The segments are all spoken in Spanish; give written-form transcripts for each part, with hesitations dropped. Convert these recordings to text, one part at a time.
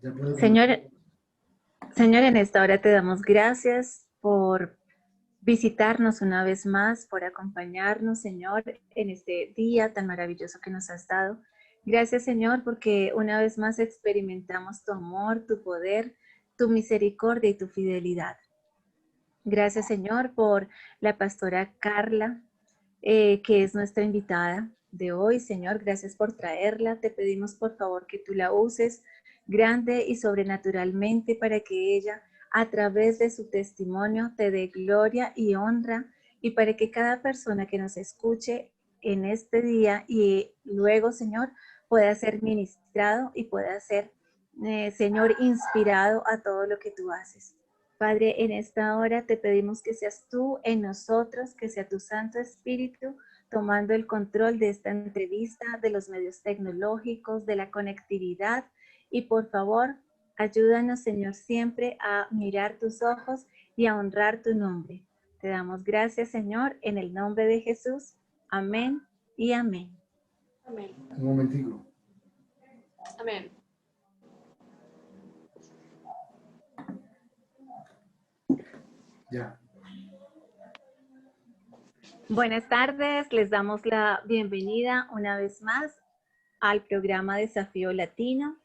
Ya puede Señor, comenzar. Señor, en esta hora te damos gracias por visitarnos una vez más, por acompañarnos, Señor, en este día tan maravilloso que nos has dado. Gracias, Señor, porque una vez más experimentamos tu amor, tu poder, tu misericordia y tu fidelidad. Gracias, Señor, por la pastora Carla, que es nuestra invitada de hoy. Señor, gracias por traerla. Te pedimos, por favor, que tú la uses grande y sobrenaturalmente para que ella, a través de su testimonio, te dé gloria y honra, y para que cada persona que nos escuche en este día y luego, Señor, pueda ser ministrado y pueda ser, Señor, inspirado a todo lo que tú haces. Padre, en esta hora te pedimos que seas tú en nosotros, que sea tu Santo Espíritu tomando el control de esta entrevista, de los medios tecnológicos, de la conectividad. Y por favor, ayúdanos, Señor, siempre a mirar tus ojos y a honrar tu nombre. Te damos gracias, Señor, en el nombre de Jesús. Amén y amén. Amén. Un momentico. Amén. Ya. Buenas tardes, les damos la bienvenida una vez más al programa Desafío Latino.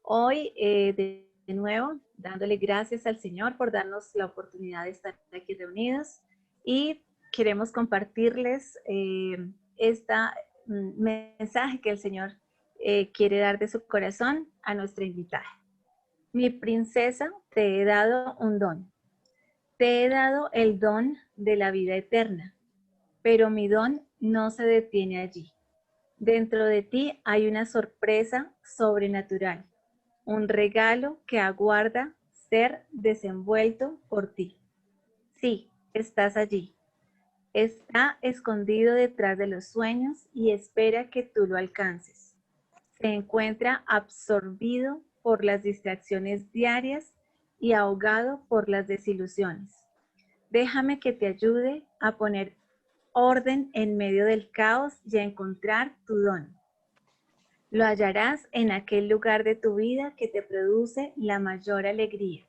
Hoy, de nuevo, dándole gracias al Señor por darnos la oportunidad de estar aquí reunidos y queremos compartirles este mensaje que el Señor quiere dar de su corazón a nuestra invitada. Mi princesa, te he dado un don. Te he dado el don de la vida eterna, pero mi don no se detiene allí. Dentro de ti hay una sorpresa sobrenatural, un regalo que aguarda ser desenvuelto por ti. Sí, estás allí. Está escondido detrás de los sueños y espera que tú lo alcances. Se encuentra absorbido por las distracciones diarias y ahogado por las desilusiones. Déjame que te ayude a poner orden en medio del caos y a encontrar tu don. Lo hallarás en aquel lugar de tu vida que te produce la mayor alegría,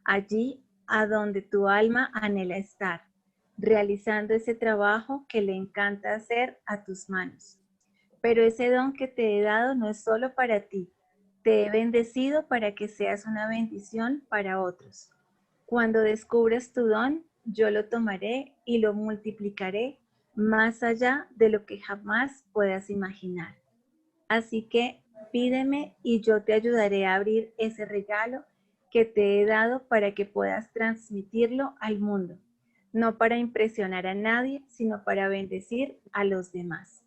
allí a donde tu alma anhela estar, realizando ese trabajo que le encanta hacer a tus manos. Pero ese don que te he dado no es solo para ti, te he bendecido para que seas una bendición para otros. Cuando descubras tu don, yo lo tomaré y lo multiplicaré más allá de lo que jamás puedas imaginar. Así que pídeme y yo te ayudaré a abrir ese regalo que te he dado para que puedas transmitirlo al mundo, no para impresionar a nadie, sino para bendecir a los demás.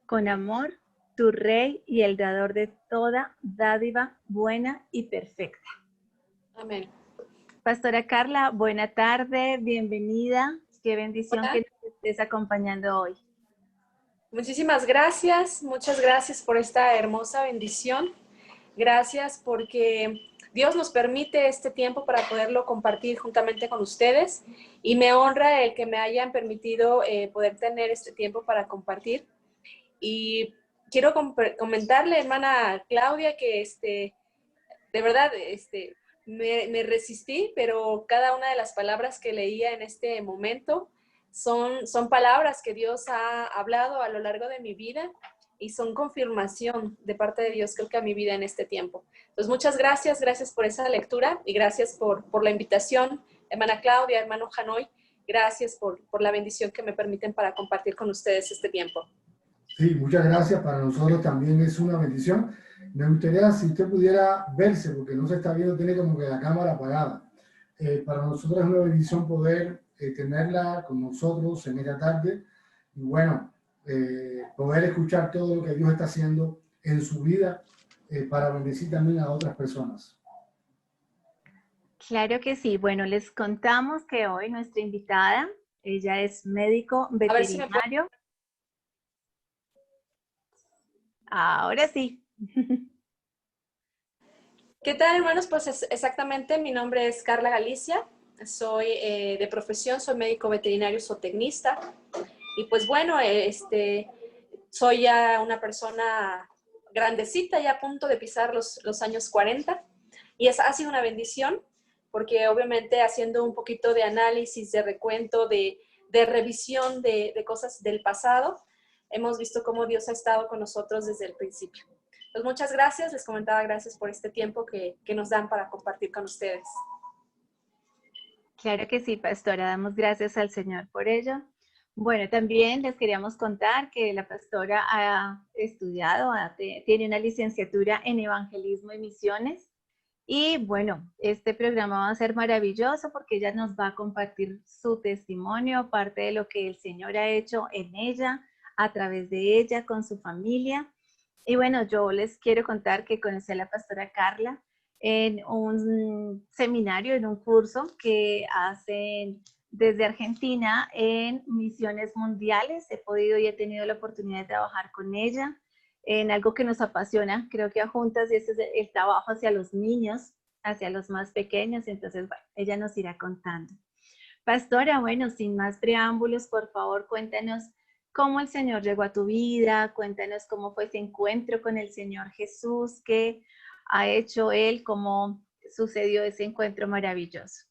Con amor, tu Rey y el dador de toda dádiva buena y perfecta. Amén. Pastora Carla, buena tarde, bienvenida. Qué bendición Hola. que nos estés acompañando hoy. Muchísimas gracias. Muchas gracias por esta hermosa bendición. Gracias porque Dios nos permite este tiempo para poderlo compartir juntamente con ustedes y me honra el que me hayan permitido poder tener este tiempo para compartir. Y quiero comentarle, hermana Claudia, que de verdad me resistí, pero cada una de las palabras que leía en este momento son palabras que Dios ha hablado a lo largo de mi vida y son confirmación de parte de Dios, creo que a mi vida en este tiempo. Entonces, muchas gracias por esa lectura y gracias por la invitación, hermana Claudia, hermano Janoy, gracias por la bendición que me permiten para compartir con ustedes este tiempo. Sí, muchas gracias. Para nosotros también es una bendición. Me gustaría si usted pudiera verse, porque no se está viendo, tiene como que la cámara apagada. Para nosotros es una bendición poder tenerla con nosotros en esta tarde y bueno, poder escuchar todo lo que Dios está haciendo en su vida para bendecir también a otras personas. Claro que sí. Bueno, les contamos que hoy nuestra invitada, ella es médico A ver si me puedo... veterinario. Ahora sí. ¿Qué tal, hermanos? Pues exactamente, mi nombre es Carla Galicia, soy de profesión, soy médico veterinario zootecnista y pues bueno, soy ya una persona grandecita, ya a punto de pisar los años 40, Y ha sido una bendición, porque obviamente haciendo un poquito de análisis, de recuento, de revisión de cosas del pasado, hemos visto cómo Dios ha estado con nosotros desde el principio. Pues muchas gracias, les comentaba gracias por este tiempo que nos dan para compartir con ustedes. Claro que sí, pastora, damos gracias al Señor por ello. Bueno, también les queríamos contar que la pastora ha estudiado, tiene una licenciatura en Evangelismo y Misiones. Y bueno, este programa va a ser maravilloso porque ella nos va a compartir su testimonio, parte de lo que el Señor ha hecho en ella, a través de ella, con su familia. Y bueno, yo les quiero contar que conocí a la pastora Carla en un seminario, en un curso que hacen desde Argentina en misiones mundiales. He podido y he tenido la oportunidad de trabajar con ella en algo que nos apasiona, creo que a juntas, y ese es el trabajo hacia los niños, hacia los más pequeños. Entonces, bueno, ella nos irá contando. Pastora, bueno, sin más preámbulos, por favor, cuéntanos cómo el Señor llegó a tu vida, cuéntanos cómo fue ese encuentro con el Señor Jesús, qué ha hecho Él, cómo sucedió ese encuentro maravilloso.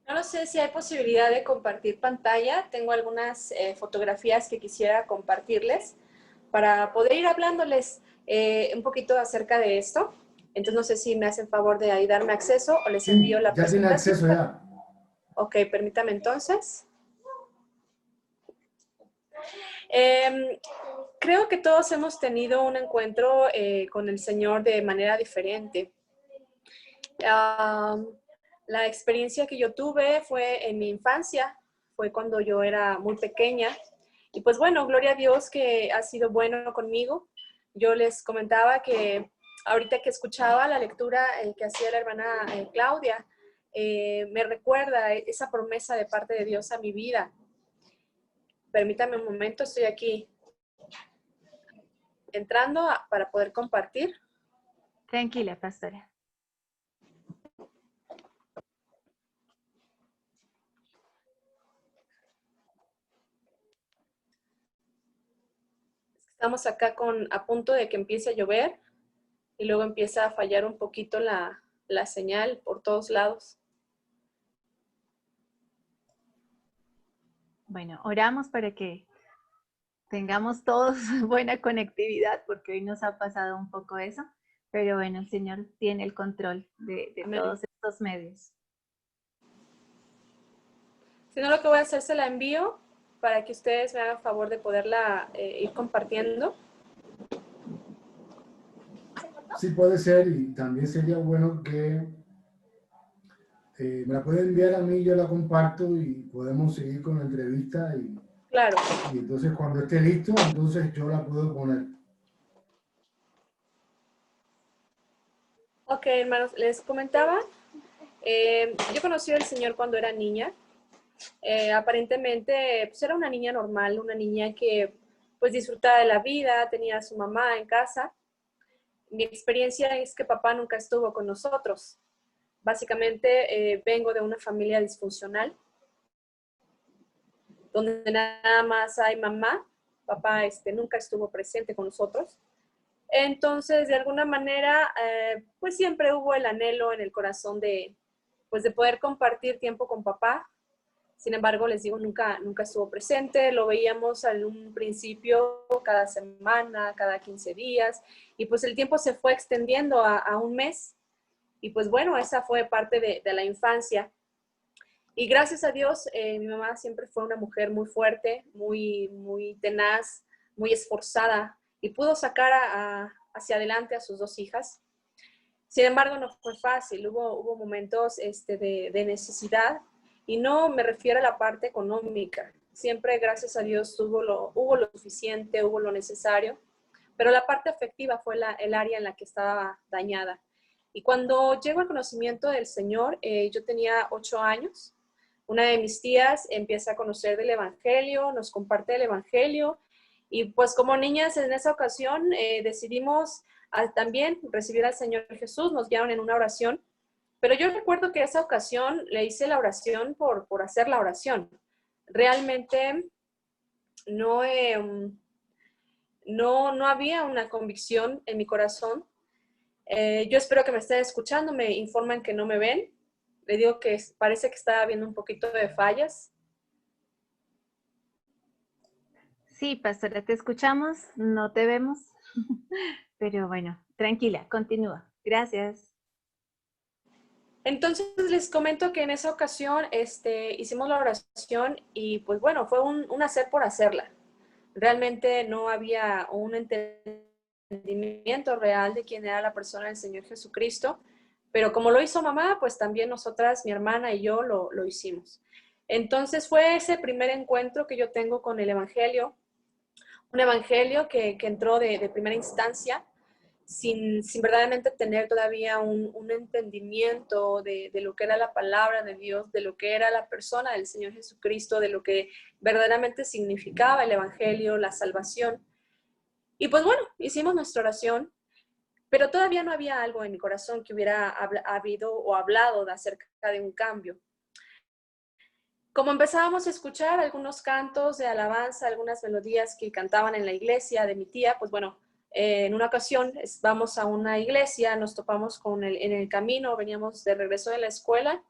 No sé si hay posibilidad de compartir pantalla. Tengo algunas fotografías que quisiera compartirles para poder ir hablándoles un poquito acerca de esto. Entonces no sé si me hacen favor de ahí darme acceso o les envío la ya tiene presentación. acceso ya. Ok, permítame entonces. Creo que todos hemos tenido un encuentro con el Señor de manera diferente. La experiencia que yo tuve fue en mi infancia, fue cuando yo era muy pequeña. Y pues bueno, gloria a Dios que ha sido bueno conmigo. Yo les comentaba que ahorita que escuchaba la lectura que hacía la hermana Claudia, me recuerda esa promesa de parte de Dios a mi vida. Permítame un momento, estoy aquí entrando para poder compartir. Tranquila, pastora. Estamos acá a punto de que empiece a llover y luego empieza a fallar un poquito la señal por todos lados. Bueno, oramos para que tengamos todos buena conectividad, porque hoy nos ha pasado un poco eso, pero bueno, el Señor tiene el control de todos estos medios. Si no, lo que voy a hacer se la envío para que ustedes me hagan favor de poderla ir compartiendo. Sí, puede ser, y también sería bueno que me la puede enviar a mí, yo la comparto y podemos seguir con la entrevista. Claro. Y entonces cuando esté listo, entonces yo la puedo poner. Ok, hermanos, les comentaba, yo conocí al Señor cuando era niña. Aparentemente, pues era una niña normal, una niña que pues disfrutaba de la vida, tenía a su mamá en casa. Mi experiencia es que papá nunca estuvo con nosotros. Básicamente vengo de una familia disfuncional, donde nada más hay mamá, papá nunca estuvo presente con nosotros. Entonces, de alguna manera, pues siempre hubo el anhelo en el corazón pues de poder compartir tiempo con papá. Sin embargo, les digo, nunca estuvo presente. Lo veíamos en un principio cada semana, cada 15 días, y pues el tiempo se fue extendiendo a un mes. Y pues bueno, esa fue parte de la infancia. Y gracias a Dios, mi mamá siempre fue una mujer muy fuerte, muy tenaz, muy esforzada, y pudo sacar hacia adelante a sus dos hijas. Sin embargo, no fue fácil, hubo momentos de necesidad, y no me refiero a la parte económica. Siempre, gracias a Dios, hubo lo suficiente, hubo lo necesario, pero la parte afectiva fue el área en la que estaba dañada. Y cuando llego al conocimiento del Señor, yo tenía 8 años. Una de mis tías empieza a conocer del Evangelio, nos comparte el Evangelio, y pues como niñas en esa ocasión decidimos también recibir al Señor Jesús, nos guiaron en una oración, pero yo recuerdo que esa ocasión le hice la oración por hacer la oración. Realmente no había una convicción en mi corazón. Yo espero que me estén escuchando, me informan que no me ven. Le digo que parece que está habiendo un poquito de fallas. Sí, pastora, te escuchamos, no te vemos, pero bueno, tranquila, continúa. Gracias. Entonces les comento que en esa ocasión hicimos la oración y pues bueno, fue un hacer por hacerla. Realmente no había un entendimiento real de quién era la persona del Señor Jesucristo, pero como lo hizo mamá, pues también nosotras, mi hermana y yo lo hicimos. Entonces fue ese primer encuentro que yo tengo con el Evangelio, un Evangelio que entró de primera instancia, sin verdaderamente tener todavía un entendimiento de lo que era la palabra de Dios, de lo que era la persona del Señor Jesucristo, de lo que verdaderamente significaba el Evangelio, la salvación. Y pues bueno, hicimos nuestra oración, pero todavía no había algo en mi corazón que hubiera habido o hablado acerca de un cambio. Como empezábamos a escuchar algunos cantos de alabanza, algunas melodías que cantaban en la iglesia de mi tía, pues bueno, en una ocasión vamos a una iglesia, nos topamos en el camino, veníamos de regreso de la escuela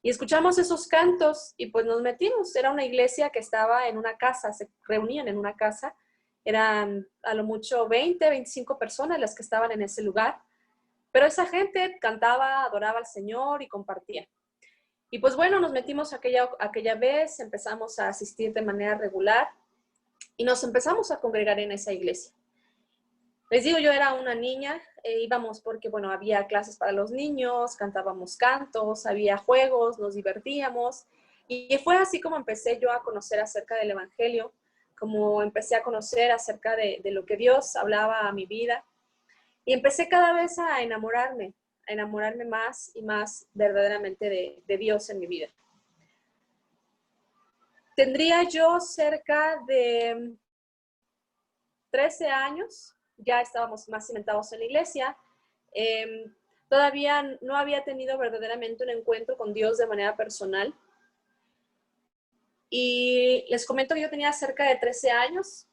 y escuchamos esos cantos y pues nos metimos. Era una iglesia que estaba en una casa, se reunían en una casa, eran a lo mucho 20, 25 personas las que estaban en ese lugar, pero esa gente cantaba, adoraba al Señor y compartía. Y pues bueno, nos metimos aquella vez, empezamos a asistir de manera regular y nos empezamos a congregar en esa iglesia. Les digo, yo era una niña, íbamos porque, bueno, había clases para los niños, cantábamos cantos, había juegos, nos divertíamos. Y fue así como empecé yo a conocer acerca del Evangelio, como empecé a conocer acerca de lo que Dios hablaba a mi vida. Y empecé cada vez a enamorarme más y más verdaderamente de Dios en mi vida. Tendría yo cerca de 13 años, ya estábamos más cimentados en la iglesia. Todavía no había tenido verdaderamente un encuentro con Dios de manera personal. Y les comento que yo tenía cerca de 13 años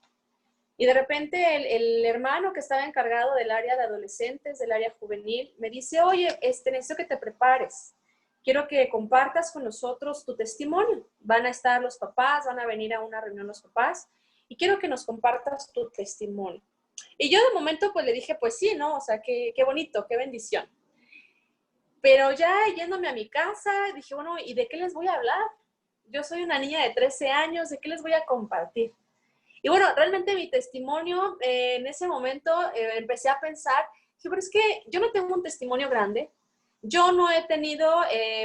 y de repente el hermano que estaba encargado del área de adolescentes, del área juvenil, me dice, oye, necesito que te prepares. Quiero que compartas con nosotros tu testimonio. Van a estar los papás, van a venir a una reunión los papás y quiero que nos compartas tu testimonio. Y yo de momento pues le dije, pues sí, ¿no? O sea, qué bonito, qué bendición. Pero ya yéndome a mi casa, dije, bueno, ¿y de qué les voy a hablar? Yo soy una niña de 13 años, ¿de qué les voy a compartir? Y bueno, realmente mi testimonio, en ese momento empecé a pensar, dije, pero es que yo no tengo un testimonio grande, yo no he tenido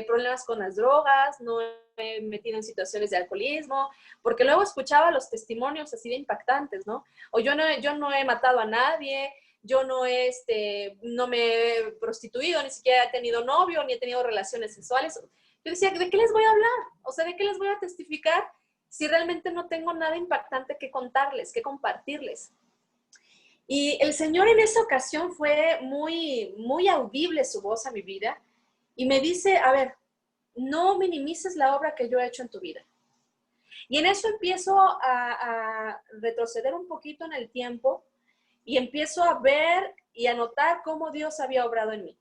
problemas con las drogas, no he metido en situaciones de alcoholismo, porque luego escuchaba los testimonios así de impactantes, ¿no? O yo no he matado a nadie, yo no me he prostituido, ni siquiera he tenido novio, ni he tenido relaciones sexuales. Yo decía, ¿de qué les voy a hablar? O sea, ¿de qué les voy a testificar si realmente no tengo nada impactante que contarles, que compartirles? Y el Señor en esa ocasión fue muy audible su voz a mi vida y me dice, a ver, no minimices la obra que yo he hecho en tu vida. Y en eso empiezo a retroceder un poquito en el tiempo y empiezo a ver y a notar cómo Dios había obrado en mí.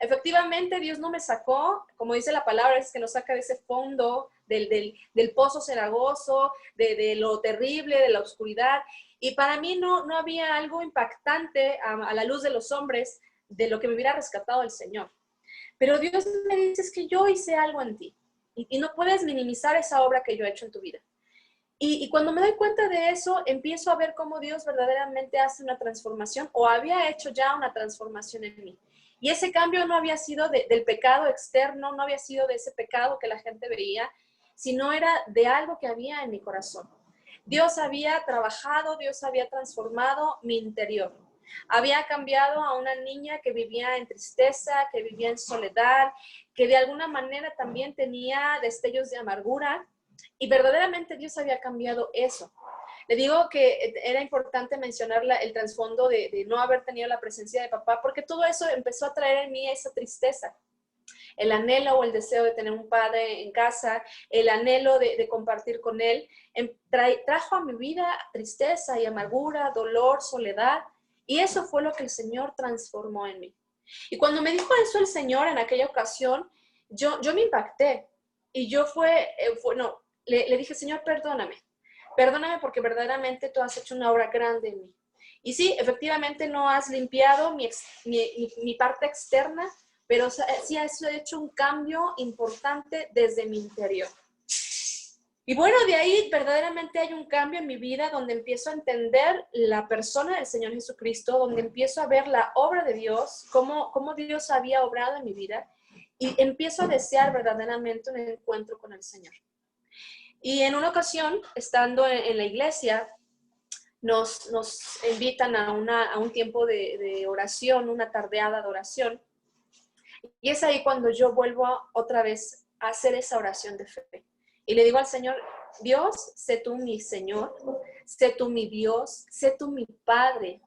Efectivamente, Dios no me sacó, como dice la palabra, es que nos saca de ese fondo, del pozo cenagoso, de lo terrible, de la oscuridad. Y para mí no había algo impactante a la luz de los hombres de lo que me hubiera rescatado el Señor. Pero Dios me dice, es que yo hice algo en ti y no puedes minimizar esa obra que yo he hecho en tu vida. Y cuando me doy cuenta de eso, empiezo a ver cómo Dios verdaderamente hace una transformación o había hecho ya una transformación en mí. Y ese cambio no había sido del pecado externo, no había sido de ese pecado que la gente veía, sino era de algo que había en mi corazón. Dios había trabajado, Dios había transformado mi interior. Había cambiado a una niña que vivía en tristeza, que vivía en soledad, que de alguna manera también tenía destellos de amargura. Y verdaderamente Dios había cambiado eso. Le digo que era importante mencionar el trasfondo de no haber tenido la presencia de papá, porque todo eso empezó a traer en mí esa tristeza. El anhelo o el deseo de tener un padre en casa, el anhelo de compartir con él, trajo a mi vida tristeza y amargura, dolor, soledad, y eso fue lo que el Señor transformó en mí. Y cuando me dijo eso el Señor en aquella ocasión, yo me impacté. Y yo le dije, Señor, perdóname. Perdóname porque verdaderamente tú has hecho una obra grande en mí. Y sí, efectivamente no has limpiado mi parte externa, pero sí has hecho un cambio importante desde mi interior. Y bueno, de ahí verdaderamente hay un cambio en mi vida donde empiezo a entender la persona del Señor Jesucristo, donde empiezo a ver la obra de Dios, cómo Dios había obrado en mi vida, y empiezo a desear verdaderamente un encuentro con el Señor. Y en una ocasión, estando en la iglesia, nos invitan a un tiempo de oración, una tardeada de oración, y es ahí cuando yo vuelvo otra vez a hacer esa oración de fe. Y le digo al Señor, Dios, sé tú mi Señor, sé tú mi Dios, sé tú mi Padre,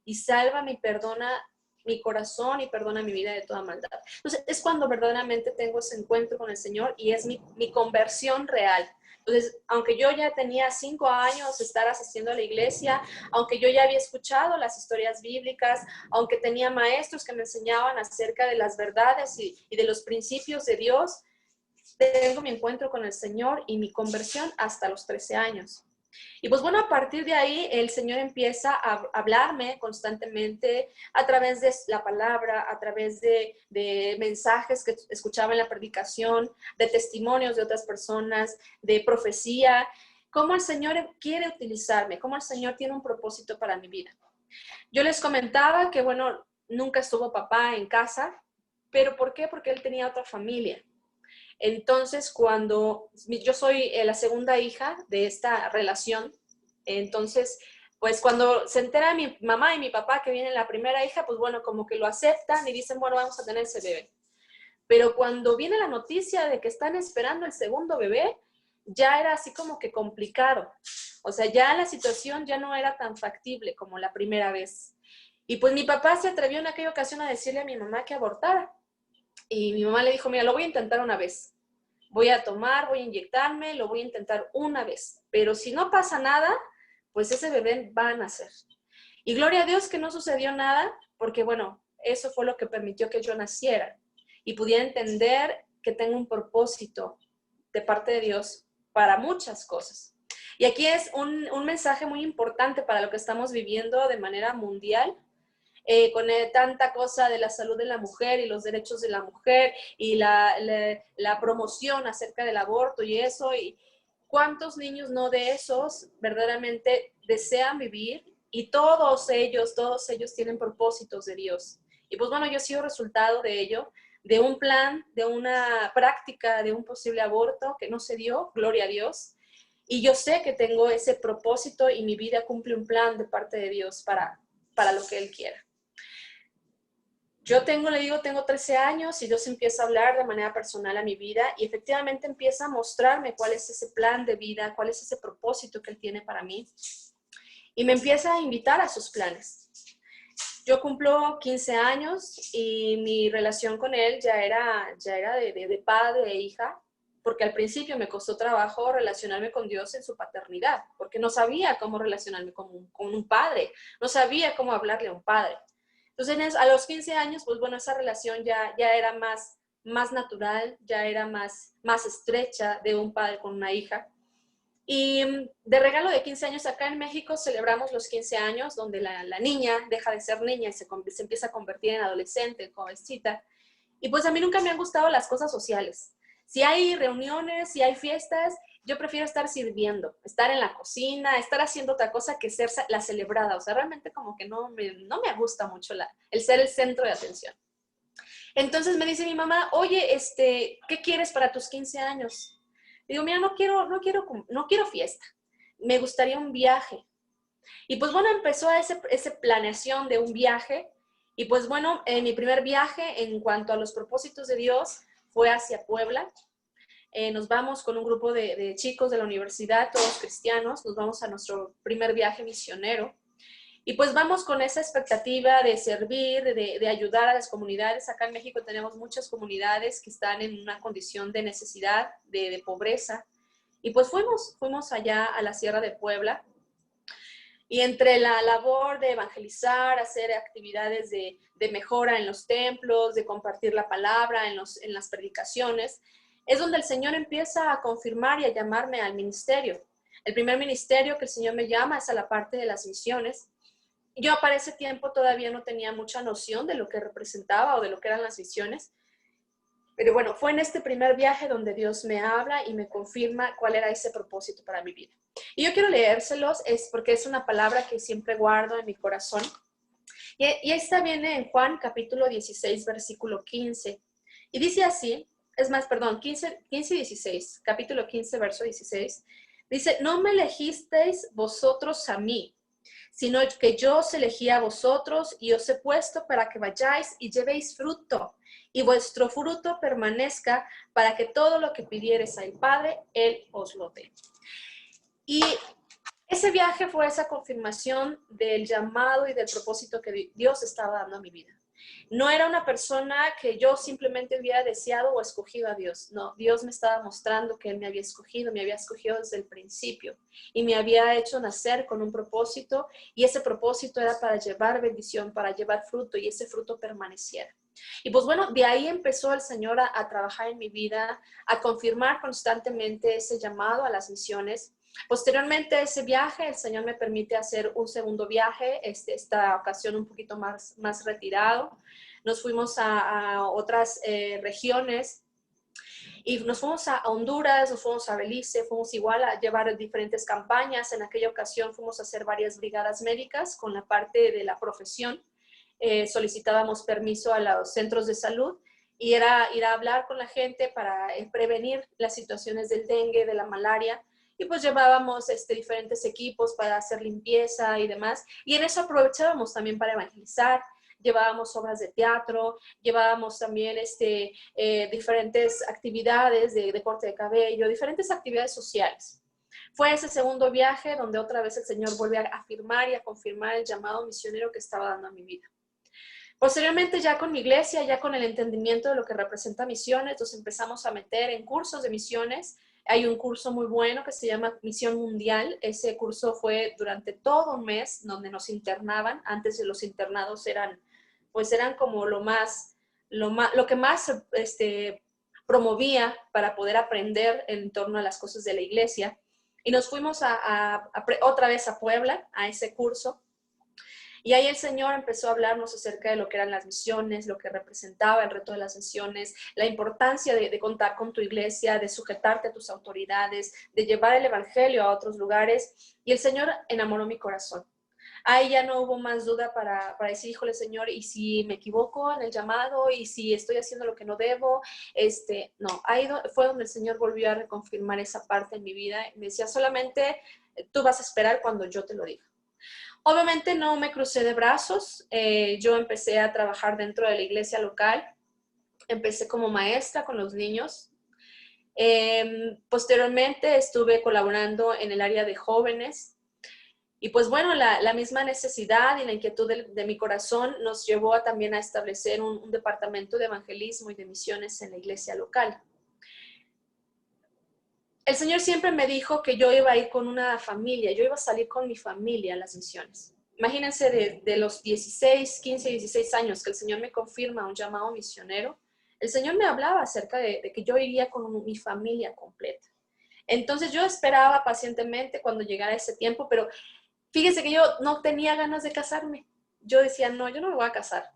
y sálvame y perdona mi corazón y perdona mi vida de toda maldad. Entonces es cuando verdaderamente tengo ese encuentro con el Señor y es mi conversión real. Entonces, aunque yo ya tenía 5 años de estar asistiendo a la iglesia, aunque yo ya había escuchado las historias bíblicas, aunque tenía maestros que me enseñaban acerca de las verdades y de los principios de Dios, tengo mi encuentro con el Señor y mi conversión hasta los 13 años. Y pues bueno, a partir de ahí el Señor empieza a hablarme constantemente a través de la palabra, a través de mensajes que escuchaba en la predicación, de testimonios de otras personas, de profecía, cómo el Señor quiere utilizarme, cómo el Señor tiene un propósito para mi vida. Yo les comentaba que bueno, nunca estuvo papá en casa, pero ¿por qué? Porque él tenía otra familia. Entonces, cuando yo soy la segunda hija de esta relación, entonces, pues cuando se entera mi mamá y mi papá que viene la primera hija, pues bueno, como que lo aceptan y dicen, bueno, vamos a tener ese bebé. Pero cuando viene la noticia de que están esperando el segundo bebé, ya era así como que complicado. O sea, ya la situación ya no era tan factible como la primera vez. Y pues mi papá se atrevió en aquella ocasión a decirle a mi mamá que abortara. Y mi mamá le dijo, mira, lo voy a intentar una vez. Voy a tomar, voy a inyectarme, lo voy a intentar una vez. Pero si no pasa nada, pues ese bebé va a nacer. Y gloria a Dios que no sucedió nada, porque bueno, eso fue lo que permitió que yo naciera y pudiera entender que tengo un propósito de parte de Dios para muchas cosas. Y aquí es un mensaje muy importante para lo que estamos viviendo de manera mundial, con tanta cosa de la salud de la mujer y los derechos de la mujer y la promoción acerca del aborto y eso, y cuántos niños no de esos verdaderamente desean vivir, y todos ellos tienen propósitos de Dios. Y pues bueno, yo he sido resultado de ello, de un plan, de una práctica, de un posible aborto que no se dio, gloria a Dios. Y yo sé que tengo ese propósito y mi vida cumple un plan de parte de Dios para lo que Él quiera. Yo tengo 13 años y Dios empieza a hablar de manera personal a mi vida y efectivamente empieza a mostrarme cuál es ese plan de vida, cuál es ese propósito que Él tiene para mí. Y me empieza a invitar a sus planes. Yo cumplo 15 años y mi relación con Él ya era de padre e hija, porque al principio me costó trabajo relacionarme con Dios en su paternidad, porque no sabía cómo relacionarme con un padre, no sabía cómo hablarle a un padre. Entonces, a los 15 años, pues bueno, esa relación ya era más natural, ya era más estrecha de un padre con una hija. Y de regalo de 15 años, acá en México celebramos los 15 años, donde la niña deja de ser niña y se empieza a convertir en adolescente, jovencita. Y pues a mí nunca me han gustado las cosas sociales. Si hay reuniones, si hay fiestas, yo prefiero estar sirviendo, estar en la cocina, estar haciendo otra cosa que ser la celebrada. O sea, realmente como que no me gusta mucho el ser el centro de atención. Entonces me dice mi mamá, oye, ¿qué quieres para tus 15 años? Digo, mira, no quiero fiesta. Me gustaría un viaje. Y pues bueno, empezó esa planeación de un viaje. Y pues bueno, mi primer viaje en cuanto a los propósitos de Dios fue hacia Puebla. Nos vamos con un grupo de chicos de la universidad, todos cristianos, nos vamos a nuestro primer viaje misionero. Y pues vamos con esa expectativa de servir, de ayudar a las comunidades. Acá en México tenemos muchas comunidades que están en una condición de necesidad, de pobreza. Y pues fuimos allá a la Sierra de Puebla. Y entre la labor de evangelizar, hacer actividades de mejora en los templos, de compartir la palabra en las predicaciones, es donde el Señor empieza a confirmar y a llamarme al ministerio. El primer ministerio que el Señor me llama es a la parte de las misiones. Yo para ese tiempo todavía no tenía mucha noción de lo que representaba o de lo que eran las misiones. Pero bueno, fue en este primer viaje donde Dios me habla y me confirma cuál era ese propósito para mi vida. Y yo quiero leérselos, es porque es una palabra que siempre guardo en mi corazón. Y esta viene en Juan capítulo 16, versículo 15. Y dice así, es más, perdón, 15 y 16, capítulo 15, verso 16. Dice, no me elegisteis vosotros a mí, sino que yo os elegí a vosotros y os he puesto para que vayáis y llevéis fruto, y vuestro fruto permanezca, para que todo lo que pidiereis al Padre, Él os lo dé. Y ese viaje fue esa confirmación del llamado y del propósito que Dios estaba dando a mi vida. No era una persona que yo simplemente hubiera deseado o escogido a Dios. No, Dios me estaba mostrando que Él me había escogido desde el principio y me había hecho nacer con un propósito, y ese propósito era para llevar bendición, para llevar fruto, y ese fruto permaneciera. Y pues bueno, de ahí empezó el Señor a trabajar en mi vida, a confirmar constantemente ese llamado a las misiones. Posteriormente a ese viaje, el Señor me permite hacer un segundo viaje, esta ocasión un poquito más retirado. Nos fuimos a otras regiones y nos fuimos a Honduras, nos fuimos a Belice, fuimos igual a llevar diferentes campañas. En aquella ocasión fuimos a hacer varias brigadas médicas con la parte de la profesión. Solicitábamos permiso a los centros de salud y era ir a hablar con la gente para prevenir las situaciones del dengue, de la malaria. Y pues llevábamos diferentes equipos para hacer limpieza y demás. Y en eso aprovechábamos también para evangelizar. Llevábamos obras de teatro, llevábamos también diferentes actividades de corte de cabello, diferentes actividades sociales. Fue ese segundo viaje donde otra vez el Señor vuelve a afirmar y a confirmar el llamado misionero que estaba dando a mi vida. Posteriormente, ya con mi iglesia, ya con el entendimiento de lo que representa misiones, nos empezamos a meter en cursos de misiones. Hay un curso muy bueno que se llama Misión Mundial. Ese curso fue durante todo un mes donde nos internaban. Antes de los internados eran como lo que más promovía para poder aprender en torno a las cosas de la iglesia. Y nos fuimos otra vez a Puebla, a ese curso. Y ahí el Señor empezó a hablarnos acerca de lo que eran las misiones, lo que representaba el reto de las misiones, la importancia de contar con tu iglesia, de sujetarte a tus autoridades, de llevar el evangelio a otros lugares. Y el Señor enamoró mi corazón. Ahí ya no hubo más duda para decir, híjole, Señor, ¿y si me equivoco en el llamado? ¿Y si estoy haciendo lo que no debo? No, ahí fue donde el Señor volvió a reconfirmar esa parte en mi vida. Me decía, solamente tú vas a esperar cuando yo te lo diga. Obviamente no me crucé de brazos. Yo empecé a trabajar dentro de la iglesia local. Empecé como maestra con los niños. Posteriormente estuve colaborando en el área de jóvenes. Y pues bueno, la misma necesidad y la inquietud de mi corazón nos llevó también a establecer un departamento de evangelismo y de misiones en la iglesia local. El Señor siempre me dijo que yo iba a ir con una familia, yo iba a salir con mi familia a las misiones. Imagínense de los 16, 15, 16 años que el Señor me confirma un llamado misionero, el Señor me hablaba acerca de que yo iría con mi familia completa. Entonces yo esperaba pacientemente cuando llegara ese tiempo, pero fíjense que yo no tenía ganas de casarme. Yo decía, no, yo no me voy a casar.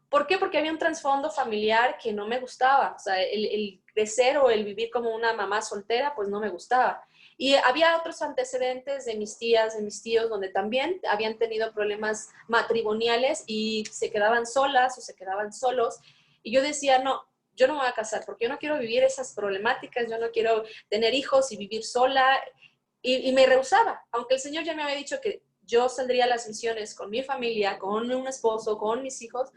¿Por qué? Porque había un trasfondo familiar que no me gustaba. O sea, el crecer o el vivir como una mamá soltera, pues no me gustaba. Y había otros antecedentes de mis tías, de mis tíos, donde también habían tenido problemas matrimoniales y se quedaban solas o se quedaban solos. Y yo decía, no, yo no me voy a casar porque yo no quiero vivir esas problemáticas, yo no quiero tener hijos y vivir sola. Y me rehusaba, aunque el Señor ya me había dicho que yo saldría a las misiones con mi familia, con un esposo, con mis hijos.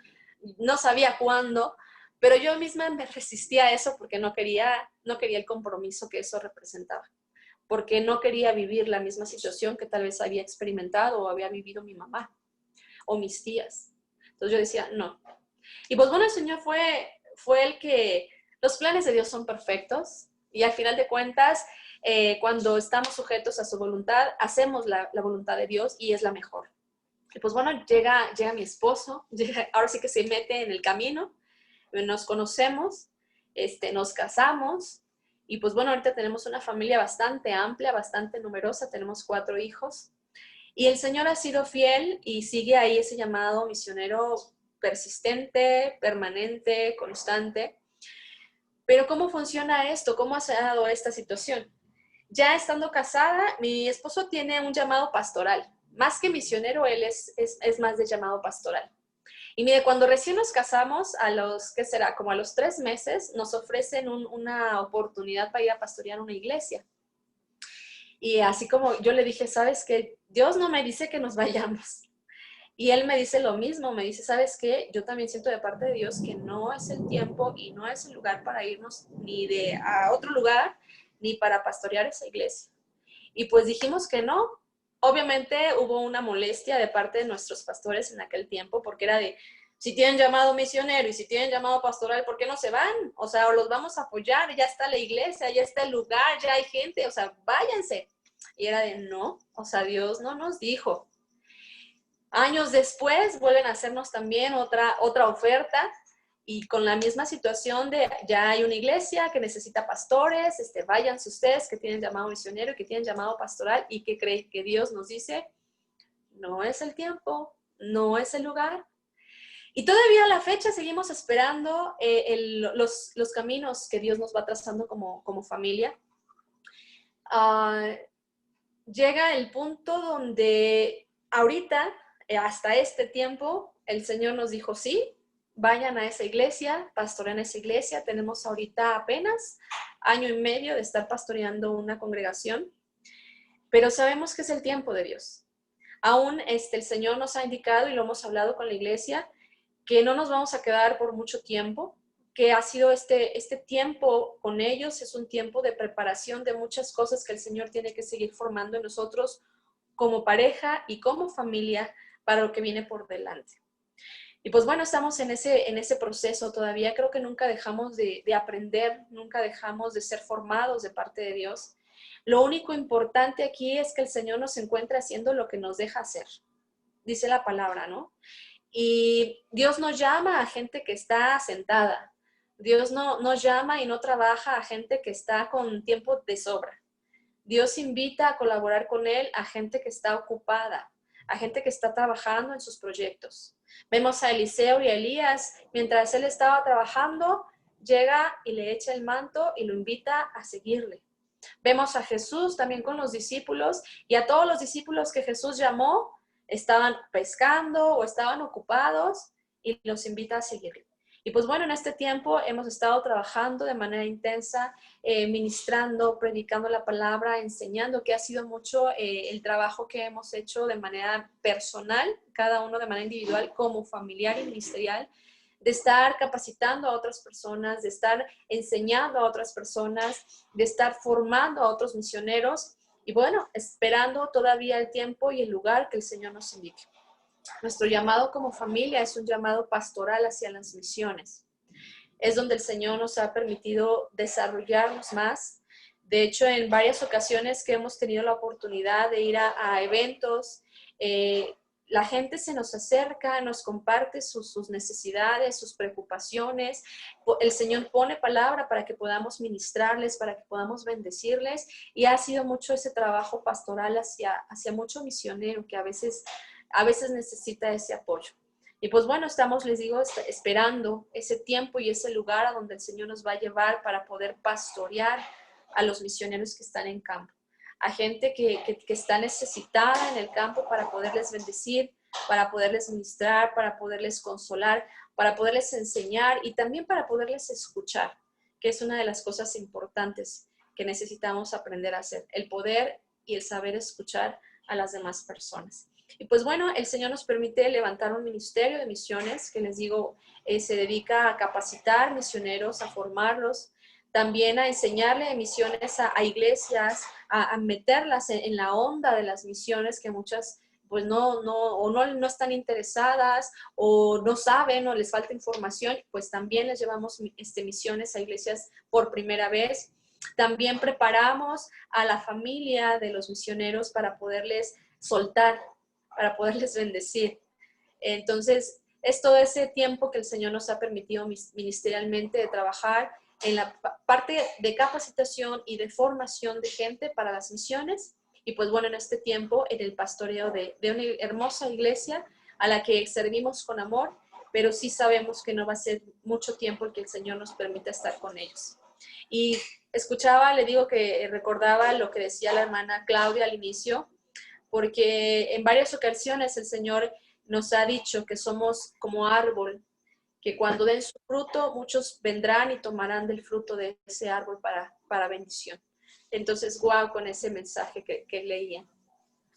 No sabía cuándo, pero yo misma me resistía a eso porque no quería el compromiso que eso representaba, porque no quería vivir la misma situación que tal vez había experimentado o había vivido mi mamá o mis tías. Entonces yo decía, no. Y pues bueno, el Señor fue el que, los planes de Dios son perfectos y al final de cuentas, cuando estamos sujetos a su voluntad, hacemos la voluntad de Dios y es la mejor. Y pues bueno, llega mi esposo, ahora sí que se mete en el camino, nos conocemos, nos casamos y pues bueno, ahorita tenemos una familia bastante amplia, bastante numerosa, tenemos 4 hijos y el Señor ha sido fiel y sigue ahí ese llamado misionero persistente, permanente, constante. Pero ¿cómo funciona esto? ¿Cómo ha dado esta situación? Ya estando casada, mi esposo tiene un llamado pastoral. Más que misionero, él es más de llamado pastoral. Y mire, cuando recién nos casamos, a los, ¿qué será? Como a los 3 meses, nos ofrecen una oportunidad para ir a pastorear una iglesia. Y así como yo le dije, ¿sabes qué? Dios no me dice que nos vayamos. Y él me dice lo mismo, me dice, ¿sabes qué? Yo también siento de parte de Dios que no es el tiempo y no es el lugar para irnos ni a otro lugar, ni para pastorear esa iglesia. Y pues dijimos que no. Obviamente hubo una molestia de parte de nuestros pastores en aquel tiempo, porque era de, si tienen llamado misionero y si tienen llamado pastoral, ¿por qué no se van? O sea, o los vamos a apoyar, ya está la iglesia, ya está el lugar, ya hay gente, o sea, váyanse. Y era de, no, o sea, Dios no nos dijo. Años después vuelven a hacernos también otra oferta y con la misma situación de ya hay una iglesia que necesita pastores, váyanse ustedes que tienen llamado misionero, que tienen llamado pastoral y que creen que Dios nos dice, no es el tiempo, no es el lugar. Y todavía a la fecha seguimos esperando los caminos que Dios nos va trazando como familia. Llega el punto donde ahorita, hasta este tiempo, el Señor nos dijo, sí, vayan a esa iglesia, pastorean esa iglesia. Tenemos ahorita apenas 1 año y medio de estar pastoreando una congregación, pero sabemos que es el tiempo de Dios. Aún el Señor nos ha indicado, y lo hemos hablado con la iglesia, que no nos vamos a quedar por mucho tiempo, que ha sido este tiempo con ellos, es un tiempo de preparación de muchas cosas que el Señor tiene que seguir formando en nosotros como pareja y como familia para lo que viene por delante. Y pues bueno, estamos en ese proceso todavía. Creo que nunca dejamos de aprender, nunca dejamos de ser formados de parte de Dios. Lo único importante aquí es que el Señor nos encuentre haciendo lo que nos deja hacer. Dice la palabra, ¿no? Y Dios no llama a gente que está sentada. Dios no llama y no trabaja a gente que está con tiempo de sobra. Dios invita a colaborar con Él a gente que está ocupada, a gente que está trabajando en sus proyectos. Vemos a Eliseo y a Elías, mientras él estaba trabajando, llega y le echa el manto y lo invita a seguirle. Vemos a Jesús también con los discípulos y a todos los discípulos que Jesús llamó, estaban pescando o estaban ocupados y los invita a seguirle. Y pues bueno, en este tiempo hemos estado trabajando de manera intensa, ministrando, predicando la palabra, enseñando, que ha sido mucho el trabajo que hemos hecho de manera personal, cada uno de manera individual, como familiar y ministerial, de estar capacitando a otras personas, de estar enseñando a otras personas, de estar formando a otros misioneros y bueno, esperando todavía el tiempo y el lugar que el Señor nos indique. Nuestro llamado como familia es un llamado pastoral hacia las misiones. Es donde el Señor nos ha permitido desarrollarnos más. De hecho, en varias ocasiones que hemos tenido la oportunidad de ir a eventos, la gente se nos acerca, nos comparte sus necesidades, sus preocupaciones. El Señor pone palabra para que podamos ministrarles, para que podamos bendecirles. Y ha sido mucho ese trabajo pastoral hacia mucho misionero que a veces necesita ese apoyo. Y pues bueno, estamos, les digo, esperando ese tiempo y ese lugar a donde el Señor nos va a llevar para poder pastorear a los misioneros que están en campo, a gente que está necesitada en el campo para poderles bendecir, para poderles ministrar, para poderles consolar, para poderles enseñar y también para poderles escuchar, que es una de las cosas importantes que necesitamos aprender a hacer, el poder y el saber escuchar a las demás personas. Y pues bueno, el Señor nos permite levantar un ministerio de misiones que les digo, se dedica a capacitar misioneros, a formarlos, también a enseñarle misiones a iglesias, a meterlas en la onda de las misiones que muchas pues no están interesadas o no saben o les falta información, pues también les llevamos misiones a iglesias por primera vez. También preparamos a la familia de los misioneros para poderles soltar, para poderles bendecir. Entonces, es todo ese tiempo que el Señor nos ha permitido ministerialmente de trabajar en la parte de capacitación y de formación de gente para las misiones. Y pues bueno, en este tiempo, en el pastoreo de una hermosa iglesia a la que servimos con amor, pero sí sabemos que no va a ser mucho tiempo el que el Señor nos permita estar con ellos. Y escuchaba, le digo que recordaba lo que decía la hermana Claudia al inicio, porque en varias ocasiones el Señor nos ha dicho que somos como árbol, que cuando den su fruto, muchos vendrán y tomarán del fruto de ese árbol para bendición. Entonces, guau, con ese mensaje que leía.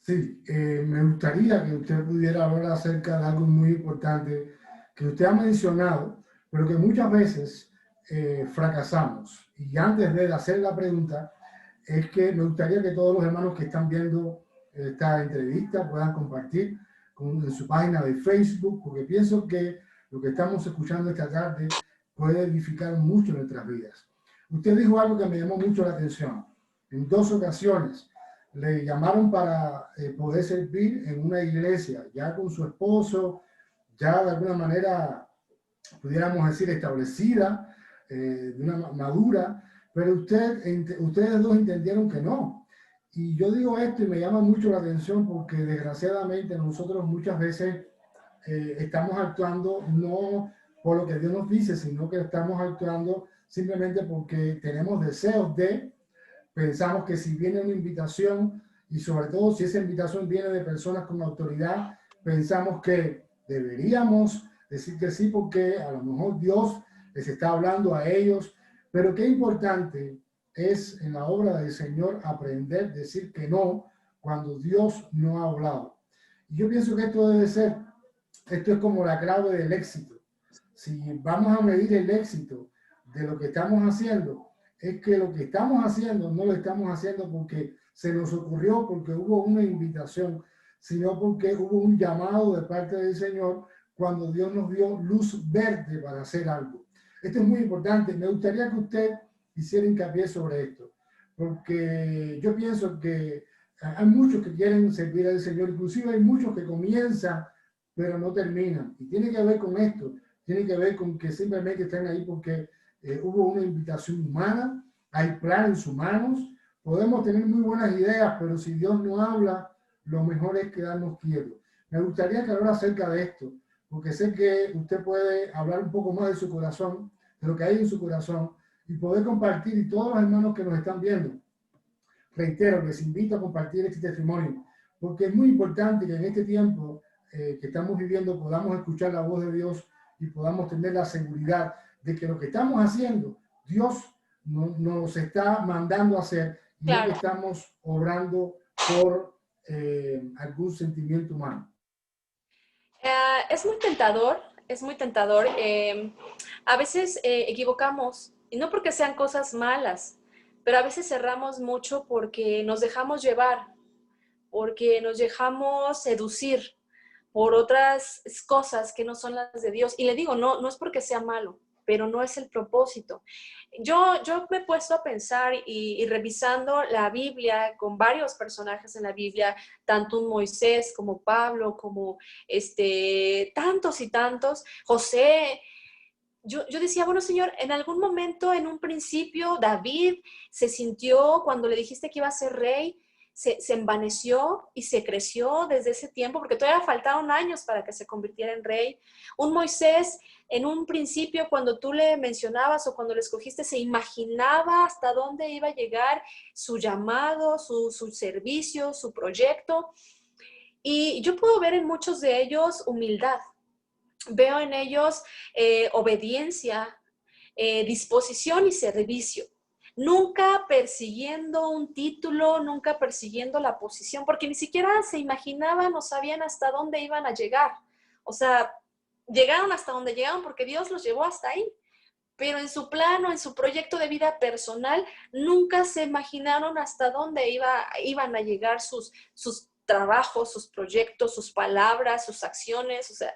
Sí, me gustaría que usted pudiera hablar acerca de algo muy importante que usted ha mencionado, pero que muchas veces fracasamos. Y antes de hacer la pregunta, es que me gustaría que todos los hermanos que están viendo esta entrevista puedan compartir en su página de Facebook, porque pienso que lo que estamos escuchando esta tarde puede edificar mucho nuestras vidas. Usted dijo algo que me llamó mucho la atención. En 2 ocasiones le llamaron para poder servir en una iglesia, ya con su esposo, ya de alguna manera, pudiéramos decir, establecida, de una madura, pero ustedes dos entendieron que no. Y yo digo esto y me llama mucho la atención porque desgraciadamente nosotros muchas veces estamos actuando no por lo que Dios nos dice, sino que estamos actuando simplemente porque tenemos deseos de, pensamos que si viene una invitación y sobre todo si esa invitación viene de personas con autoridad, pensamos que deberíamos decir que sí porque a lo mejor Dios les está hablando a ellos, pero qué importante es en la obra del Señor aprender a decir que no cuando Dios no ha hablado. Y yo pienso que esto debe ser, esto es como la clave del éxito. Si vamos a medir el éxito de lo que estamos haciendo, es que lo que estamos haciendo no lo estamos haciendo porque se nos ocurrió, porque hubo una invitación, sino porque hubo un llamado de parte del Señor cuando Dios nos dio luz verde para hacer algo. Esto es muy importante. Me gustaría que usted hiciera hincapié sobre esto, porque yo pienso que hay muchos que quieren servir al Señor, inclusive hay muchos que comienzan, pero no terminan. Y tiene que ver con esto, tiene que ver con que simplemente están ahí porque hubo una invitación humana, hay planes humanos, podemos tener muy buenas ideas, pero si Dios no habla, lo mejor es quedarnos quietos. Me gustaría que hablara acerca de esto, porque sé que usted puede hablar un poco más de su corazón, de lo que hay en su corazón, y poder compartir, y todos los hermanos que nos están viendo, reitero, les invito a compartir este testimonio, porque es muy importante que en este tiempo que estamos viviendo podamos escuchar la voz de Dios y podamos tener la seguridad de que lo que estamos haciendo, Dios nos está mandando a hacer y Claro. no que estamos obrando por algún sentimiento humano. Es muy tentador, es muy tentador. A veces equivocamos, y no porque sean cosas malas, pero a veces cerramos mucho porque nos dejamos llevar, porque nos dejamos seducir por otras cosas que no son las de Dios. Y le digo, no es porque sea malo, pero no es el propósito. Yo me he puesto a pensar y revisando la Biblia con varios personajes en la Biblia, tanto un Moisés como Pablo, como tantos y tantos, José. Yo decía, bueno, Señor, en algún momento, en un principio, David se sintió, cuando le dijiste que iba a ser rey, se envaneció y se creció desde ese tiempo, porque todavía faltaron años para que se convirtiera en rey. Un Moisés, en un principio, cuando tú le mencionabas o cuando le escogiste, se imaginaba hasta dónde iba a llegar su llamado, su servicio, su proyecto. Y yo puedo ver en muchos de ellos humildad. Veo en ellos obediencia, disposición y servicio. Nunca persiguiendo un título, nunca persiguiendo la posición, porque ni siquiera se imaginaban o sabían hasta dónde iban a llegar. O sea, llegaron hasta donde llegaron porque Dios los llevó hasta ahí. Pero en su plano, en su proyecto de vida personal, nunca se imaginaron hasta dónde iban a llegar sus trabajos, sus proyectos, sus palabras, sus acciones. O sea,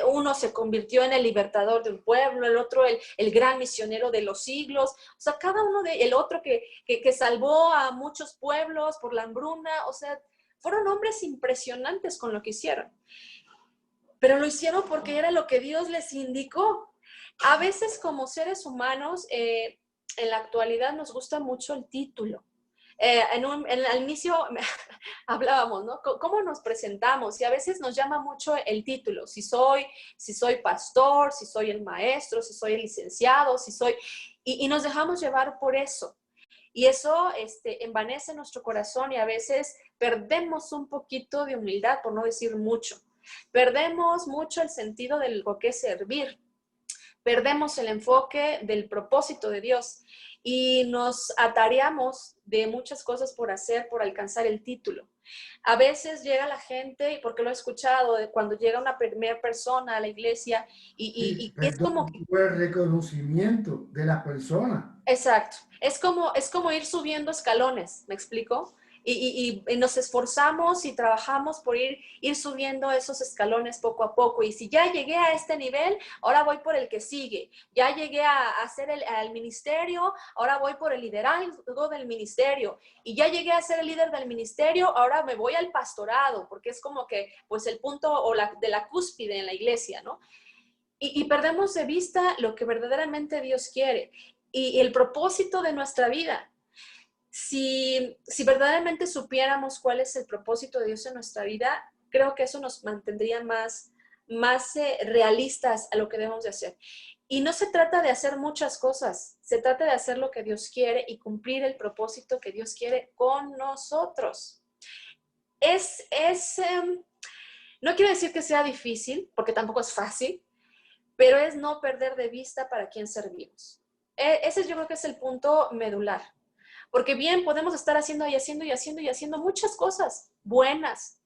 Uno se convirtió en el libertador de un pueblo, el otro el gran misionero de los siglos. O sea, cada uno el otro que salvó a muchos pueblos por la hambruna. O sea, fueron hombres impresionantes con lo que hicieron. Pero lo hicieron porque era lo que Dios les indicó. A veces como seres humanos, en la actualidad nos gusta mucho el título. Al inicio hablábamos, ¿no? ¿Cómo nos presentamos? Y a veces nos llama mucho el título. Si soy pastor, si soy el maestro, si soy el licenciado, si soy... Y nos dejamos llevar por eso. Y eso envanece nuestro corazón y a veces perdemos un poquito de humildad, por no decir mucho. Perdemos mucho el sentido de lo que es servir. Perdemos el enfoque del propósito de Dios y nos atareamos de muchas cosas por hacer, por alcanzar el título. A veces llega la gente, porque lo he escuchado, de cuando llega una primera persona a la iglesia y es como que... El reconocimiento de las personas. Exacto. Es como ir subiendo escalones, ¿me explico? Y nos esforzamos y trabajamos por ir subiendo esos escalones poco a poco. Y si ya llegué a este nivel, ahora voy por el que sigue. Ya llegué a hacer al ministerio, ahora voy por el liderazgo del ministerio. Y ya llegué a ser el líder del ministerio, ahora me voy al pastorado, porque es como que pues el punto de la cúspide en la iglesia, ¿no? Y perdemos de vista lo que verdaderamente Dios quiere y el propósito de nuestra vida. Si verdaderamente supiéramos cuál es el propósito de Dios en nuestra vida, creo que eso nos mantendría más realistas a lo que debemos de hacer. Y no se trata de hacer muchas cosas, se trata de hacer lo que Dios quiere y cumplir el propósito que Dios quiere con nosotros. No quiero decir que sea difícil, porque tampoco es fácil, pero es no perder de vista para quién servimos. Ese yo creo que es el punto medular. Porque bien, podemos estar haciendo muchas cosas buenas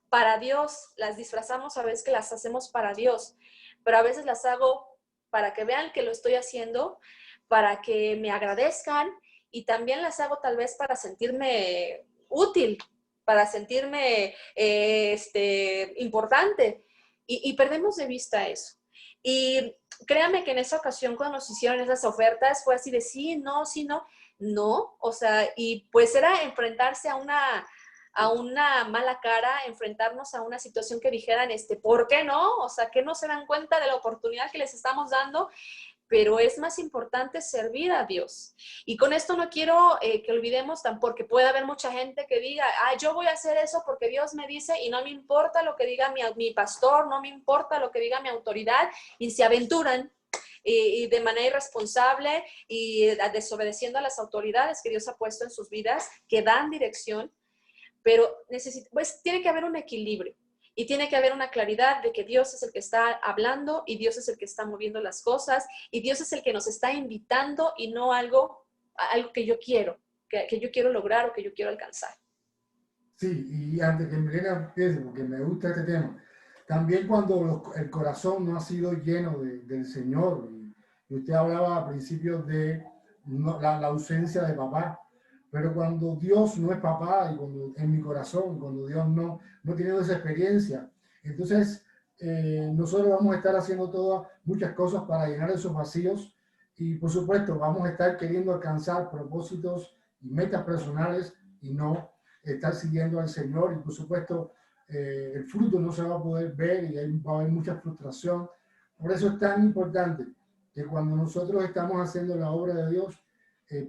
para Dios. Las disfrazamos a veces que las hacemos para Dios, pero a veces las hago para que vean que lo estoy haciendo, para que me agradezcan y también las hago tal vez para sentirme útil, para sentirme importante y perdemos de vista eso. Y créanme que en esa ocasión cuando nos hicieron esas ofertas fue así de sí, no, no, o sea, y pues era enfrentarse a una mala cara, enfrentarnos a una situación que dijeran, ¿por qué no? O sea, que no se dan cuenta de la oportunidad que les estamos dando, pero es más importante servir a Dios. Y con esto no quiero que olvidemos tampoco, porque puede haber mucha gente que diga, yo voy a hacer eso porque Dios me dice y no me importa lo que diga mi pastor, no me importa lo que diga mi autoridad, y se aventuran y de manera irresponsable y desobedeciendo a las autoridades que Dios ha puesto en sus vidas, que dan dirección, pero pues tiene que haber un equilibrio. Y tiene que haber una claridad de que Dios es el que está hablando y Dios es el que está moviendo las cosas y Dios es el que nos está invitando y no algo que yo quiero, que yo quiero lograr o que yo quiero alcanzar. Sí, y antes que Milena empiece, porque me gusta este tema, también cuando el corazón no ha sido lleno del Señor, y usted hablaba al principio de la ausencia de papá, pero cuando Dios no es papá y cuando en mi corazón, cuando Dios no ha tenido esa experiencia, entonces nosotros vamos a estar haciendo muchas cosas para llenar esos vacíos y por supuesto vamos a estar queriendo alcanzar propósitos y metas personales y no estar siguiendo al Señor y por supuesto el fruto no se va a poder ver y va a haber mucha frustración. Por eso es tan importante que cuando nosotros estamos haciendo la obra de Dios,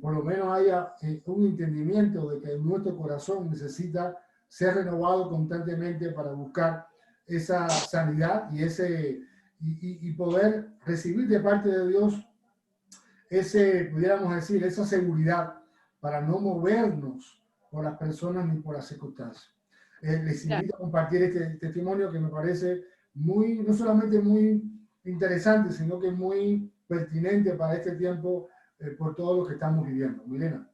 por lo menos haya un entendimiento de que nuestro corazón necesita ser renovado constantemente para buscar esa sanidad y poder recibir de parte de Dios pudiéramos decir, esa seguridad para no movernos por las personas ni por las circunstancias. Les invito a compartir este testimonio que me parece no solamente muy interesante, sino que muy pertinente para este tiempo por todo lo que estamos viviendo. Milena.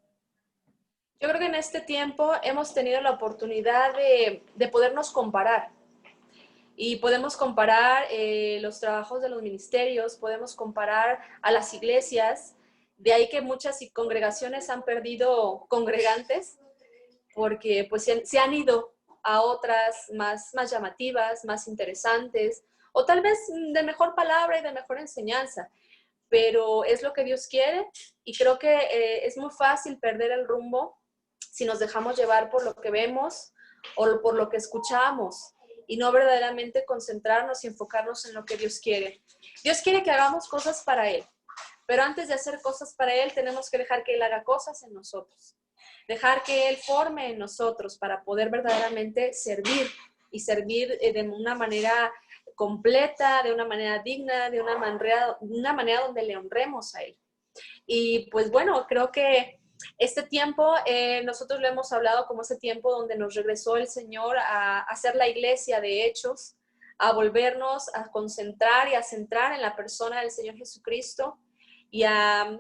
Yo creo que en este tiempo hemos tenido la oportunidad de podernos comparar. Y podemos comparar los trabajos de los ministerios, podemos comparar a las iglesias. De ahí que muchas congregaciones han perdido congregantes porque pues se han ido a otras más llamativas, más interesantes, o tal vez de mejor palabra y de mejor enseñanza, pero es lo que Dios quiere y creo que es muy fácil perder el rumbo si nos dejamos llevar por lo que vemos o por lo que escuchamos y no verdaderamente concentrarnos y enfocarnos en lo que Dios quiere. Dios quiere que hagamos cosas para Él, pero antes de hacer cosas para Él tenemos que dejar que Él haga cosas en nosotros, dejar que Él forme en nosotros para poder verdaderamente servir y servir de una manera completa, de una manera digna, de una manera donde le honremos a Él. Y pues bueno, creo que este tiempo nosotros lo hemos hablado como ese tiempo donde nos regresó el Señor a hacer la iglesia de hechos, a volvernos a concentrar y a centrar en la persona del Señor Jesucristo y a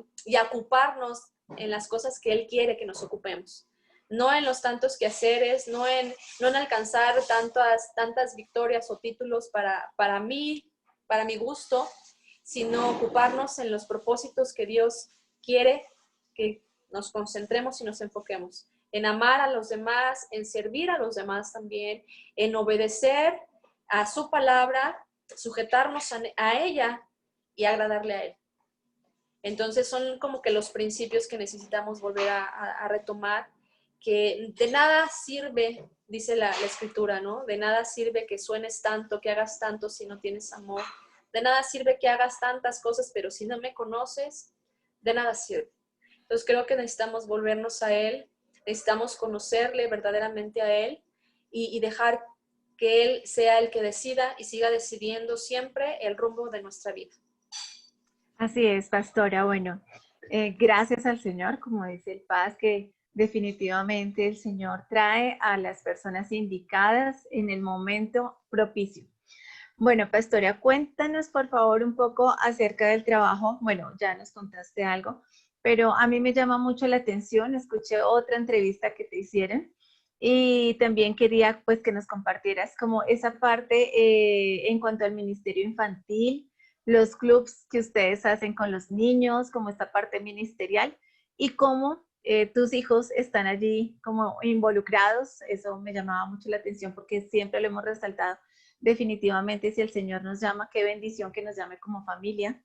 ocuparnos en las cosas que Él quiere que nos ocupemos. No en los tantos quehaceres, no en alcanzar tantas victorias o títulos para mí, para mi gusto, sino ocuparnos en los propósitos que Dios quiere que nos concentremos y nos enfoquemos. En amar a los demás, en servir a los demás también, en obedecer a su palabra, sujetarnos a ella y agradarle a Él. Entonces son como que los principios que necesitamos volver a retomar, que de nada sirve, dice la Escritura, ¿no? De nada sirve que suenes tanto, que hagas tanto si no tienes amor. De nada sirve que hagas tantas cosas, pero si no me conoces, de nada sirve. Entonces creo que necesitamos volvernos a Él, necesitamos conocerle verdaderamente a Él y dejar que Él sea el que decida y siga decidiendo siempre el rumbo de nuestra vida. Así es, pastora. Bueno, gracias al Señor, como dice el Paz, que definitivamente el Señor trae a las personas indicadas en el momento propicio. Bueno, pastora, cuéntanos por favor un poco acerca del trabajo. Bueno, ya nos contaste algo, pero a mí me llama mucho la atención. Escuché otra entrevista que te hicieron y también quería pues que nos compartieras como esa parte en cuanto al ministerio infantil, los clubs que ustedes hacen con los niños, como esta parte ministerial y cómo tus hijos están allí como involucrados. Eso me llamaba mucho la atención porque siempre lo hemos resaltado. Definitivamente, si el Señor nos llama, qué bendición que nos llame como familia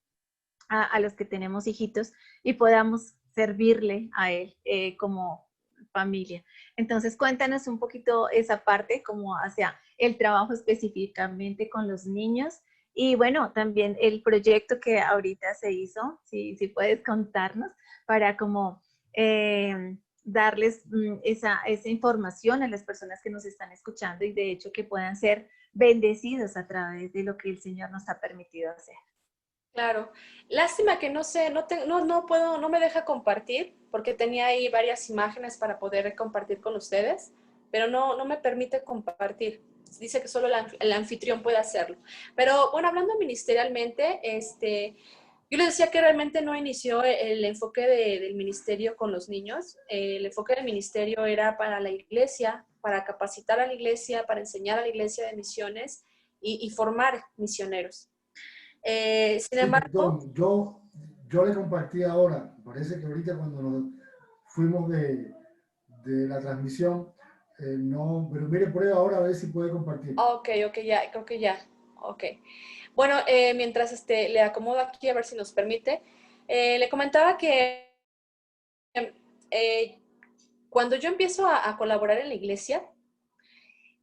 a los que tenemos hijitos y podamos servirle a Él como familia. Entonces, cuéntanos un poquito esa parte, como hacia el trabajo específicamente con los niños y bueno, también el proyecto que ahorita se hizo, si puedes contarnos, para como darles esa información a las personas que nos están escuchando y de hecho que puedan ser bendecidos a través de lo que el Señor nos ha permitido hacer. Claro, lástima que no sé, no puedo, no me deja compartir porque tenía ahí varias imágenes para poder compartir con ustedes, pero no me permite compartir. Dice que solo el anfitrión puede hacerlo. Pero bueno, hablando ministerialmente, yo les decía que realmente no inició el enfoque del ministerio con los niños. El enfoque del ministerio era para la iglesia, para capacitar a la iglesia, para enseñar a la iglesia de misiones y formar misioneros. Sin embargo, Perdón, yo le compartí ahora, parece que ahorita cuando nos fuimos de la transmisión, no, pero mire, prueba ahora a ver si puede compartir. ok, ya, creo que ya, ok. Bueno, mientras le acomodo aquí a ver si nos permite, le comentaba que cuando yo empiezo a colaborar en la iglesia,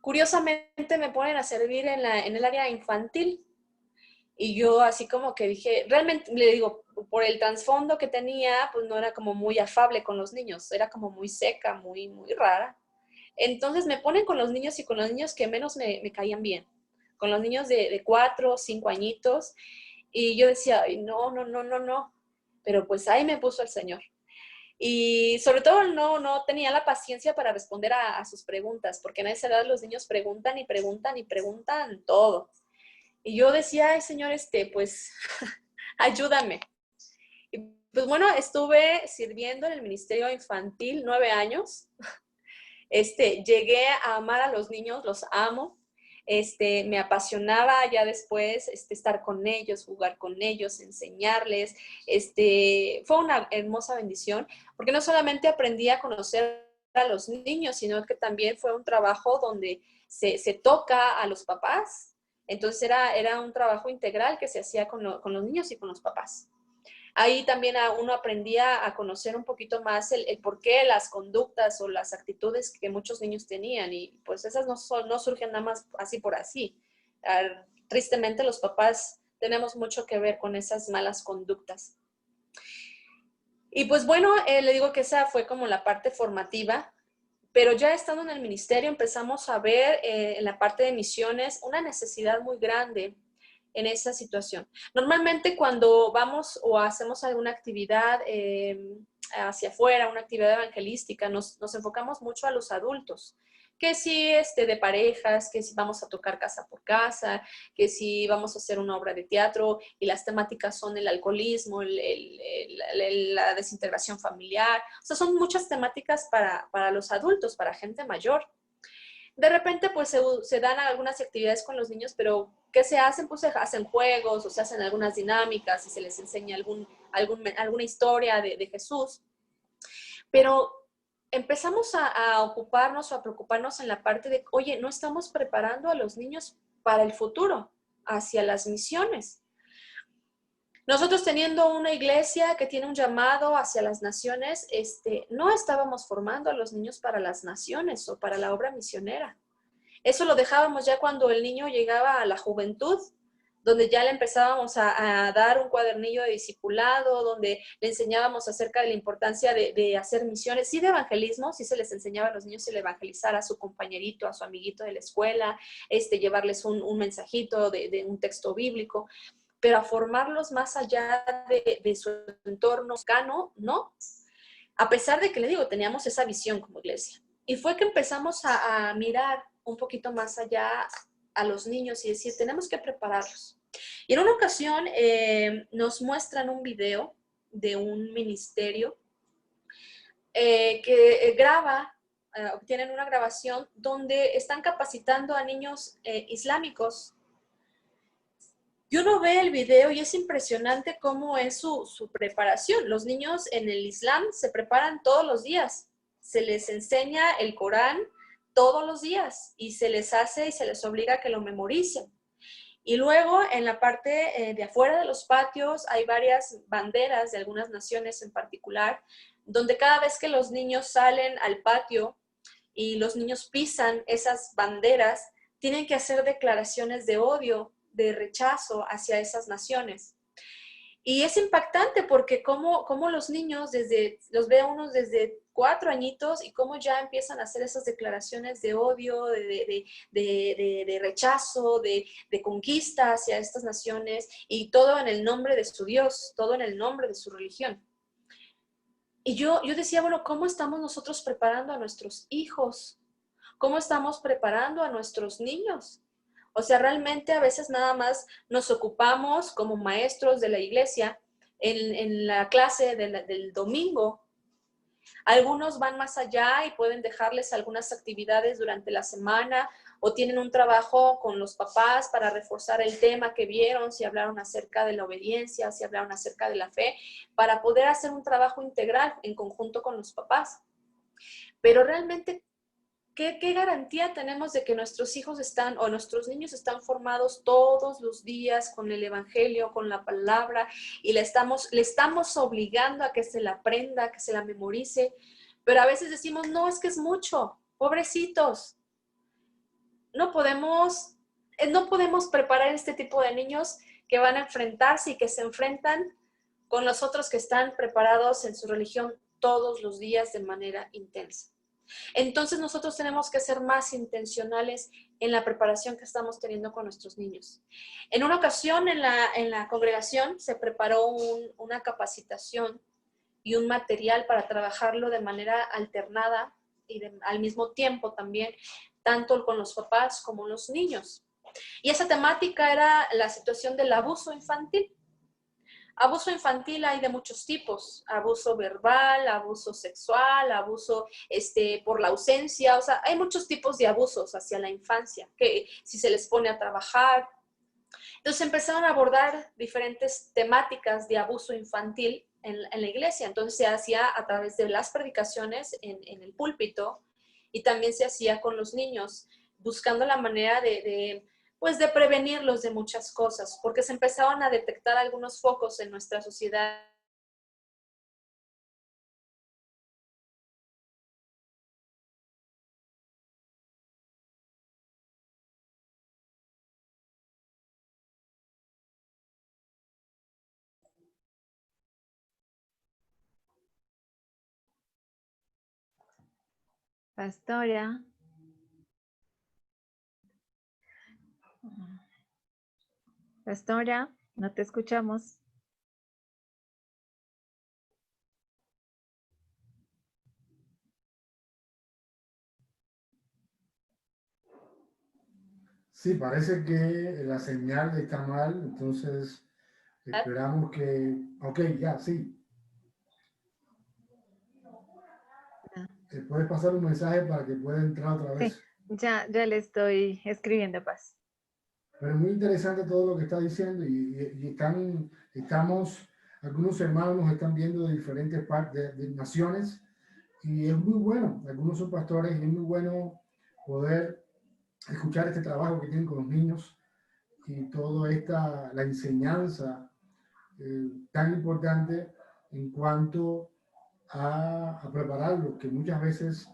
curiosamente me ponen a servir en el área infantil. Y yo así como que dije, realmente le digo, por el trasfondo que tenía, pues no era como muy afable con los niños, era como muy seca, muy rara. Entonces me ponen con los niños y con los niños que menos me caían bien, con los niños de 4 o 5 añitos. Y yo decía, ay, no, pero pues ahí me puso el Señor. Y sobre todo no tenía la paciencia para responder a sus preguntas, porque en esa edad los niños preguntan y preguntan y preguntan todo. Y yo decía, ay, Señor, pues, ayúdame. Y pues bueno, estuve sirviendo en el Ministerio Infantil 9 años. Llegué a amar a los niños, los amo. Me apasionaba ya después estar con ellos, jugar con ellos, enseñarles. Fue una hermosa bendición, porque no solamente aprendí a conocer a los niños, sino que también fue un trabajo donde se toca a los papás, Entonces era un trabajo integral que se hacía con los niños y con los papás. Ahí también uno aprendía a conocer un poquito más el por qué las conductas o las actitudes que muchos niños tenían, y pues esas no surgen nada más así por así. Tristemente los papás tenemos mucho que ver con esas malas conductas. Y pues bueno, le digo que esa fue como la parte formativa, pero ya estando en el ministerio empezamos a ver en la parte de misiones una necesidad muy grande en esa situación. Normalmente cuando vamos o hacemos alguna actividad hacia afuera, una actividad evangelística, nos enfocamos mucho a los adultos, que si de parejas, que si vamos a tocar casa por casa, que si vamos a hacer una obra de teatro y las temáticas son el alcoholismo, la desintegración familiar. O sea, son muchas temáticas para los adultos, para gente mayor. De repente, pues se dan algunas actividades con los niños, pero ¿qué se hacen? Pues se hacen juegos o se hacen algunas dinámicas y se les enseña alguna historia de Jesús. Pero empezamos a ocuparnos o a preocuparnos en la parte de, oye, no estamos preparando a los niños para el futuro, hacia las misiones. Nosotros teniendo una iglesia que tiene un llamado hacia las naciones, no estábamos formando a los niños para las naciones o para la obra misionera. Eso lo dejábamos ya cuando el niño llegaba a la juventud, donde ya le empezábamos a dar un cuadernillo de discipulado, donde le enseñábamos acerca de la importancia de hacer misiones, sí de evangelismo, sí se les enseñaba a los niños el evangelizar a su compañerito, a su amiguito de la escuela, llevarles un mensajito de un texto bíblico, pero a formarlos más allá de su entorno cercano, ¿no? A pesar de que, le digo, teníamos esa visión como iglesia. Y fue que empezamos a mirar un poquito más allá a los niños y decir, tenemos que prepararlos. Y en una ocasión nos muestran un video de un ministerio que obtienen una grabación donde están capacitando a niños islámicos. Y uno ve el video y es impresionante cómo es su preparación. Los niños en el Islam se preparan todos los días. Se les enseña el Corán todos los días y se les hace y se les obliga a que lo memoricen. Y luego en la parte de afuera de los patios hay varias banderas de algunas naciones en particular, donde cada vez que los niños salen al patio y los niños pisan esas banderas, tienen que hacer declaraciones de odio, de rechazo hacia esas naciones. Y es impactante porque como los niños, los ve a unos desde 4 añitos y cómo ya empiezan a hacer esas declaraciones de odio, de rechazo, de conquista hacia estas naciones, y todo en el nombre de su Dios, todo en el nombre de su religión. Y yo decía, bueno, ¿cómo estamos nosotros preparando a nuestros hijos? ¿Cómo estamos preparando a nuestros niños? O sea, realmente a veces nada más nos ocupamos como maestros de la iglesia en la clase del domingo. Algunos van más allá y pueden dejarles algunas actividades durante la semana o tienen un trabajo con los papás para reforzar el tema que vieron, si hablaron acerca de la obediencia, si hablaron acerca de la fe, para poder hacer un trabajo integral en conjunto con los papás. Pero realmente, ¿qué garantía tenemos de que nuestros hijos o nuestros niños están formados todos los días con el evangelio, con la palabra, y le estamos obligando a que se la aprenda, que se la memorice? Pero a veces decimos, no, es que es mucho, pobrecitos. No podemos preparar este tipo de niños que van a enfrentarse y que se enfrentan con los otros que están preparados en su religión todos los días de manera intensa. Entonces nosotros tenemos que ser más intencionales en la preparación que estamos teniendo con nuestros niños. En una ocasión en la congregación se preparó una capacitación y un material para trabajarlo de manera alternada y al mismo tiempo también, tanto con los papás como los niños. Y esa temática era la situación del abuso infantil. Abuso infantil hay de muchos tipos: abuso verbal, abuso sexual, abuso por la ausencia. O sea, hay muchos tipos de abusos hacia la infancia, que si se les pone a trabajar. Entonces empezaron a abordar diferentes temáticas de abuso infantil en la iglesia. Entonces se hacía a través de las predicaciones en el púlpito, y también se hacía con los niños, buscando la manera de pues de prevenirlos de muchas cosas, porque se empezaban a detectar algunos focos en nuestra sociedad. Pastora. Pastora, no te escuchamos. Sí, parece que la señal está mal, entonces esperamos que... Ok, ya, sí. ¿Puedes pasar un mensaje para que pueda entrar otra vez? Sí, ya le estoy escribiendo, Paz. Pero es muy interesante todo lo que está diciendo y estamos, algunos hermanos nos están viendo de diferentes partes, de naciones, y es muy bueno, algunos son pastores y es muy bueno poder escuchar este trabajo que tienen con los niños y toda la enseñanza tan importante en cuanto a prepararlos, que muchas veces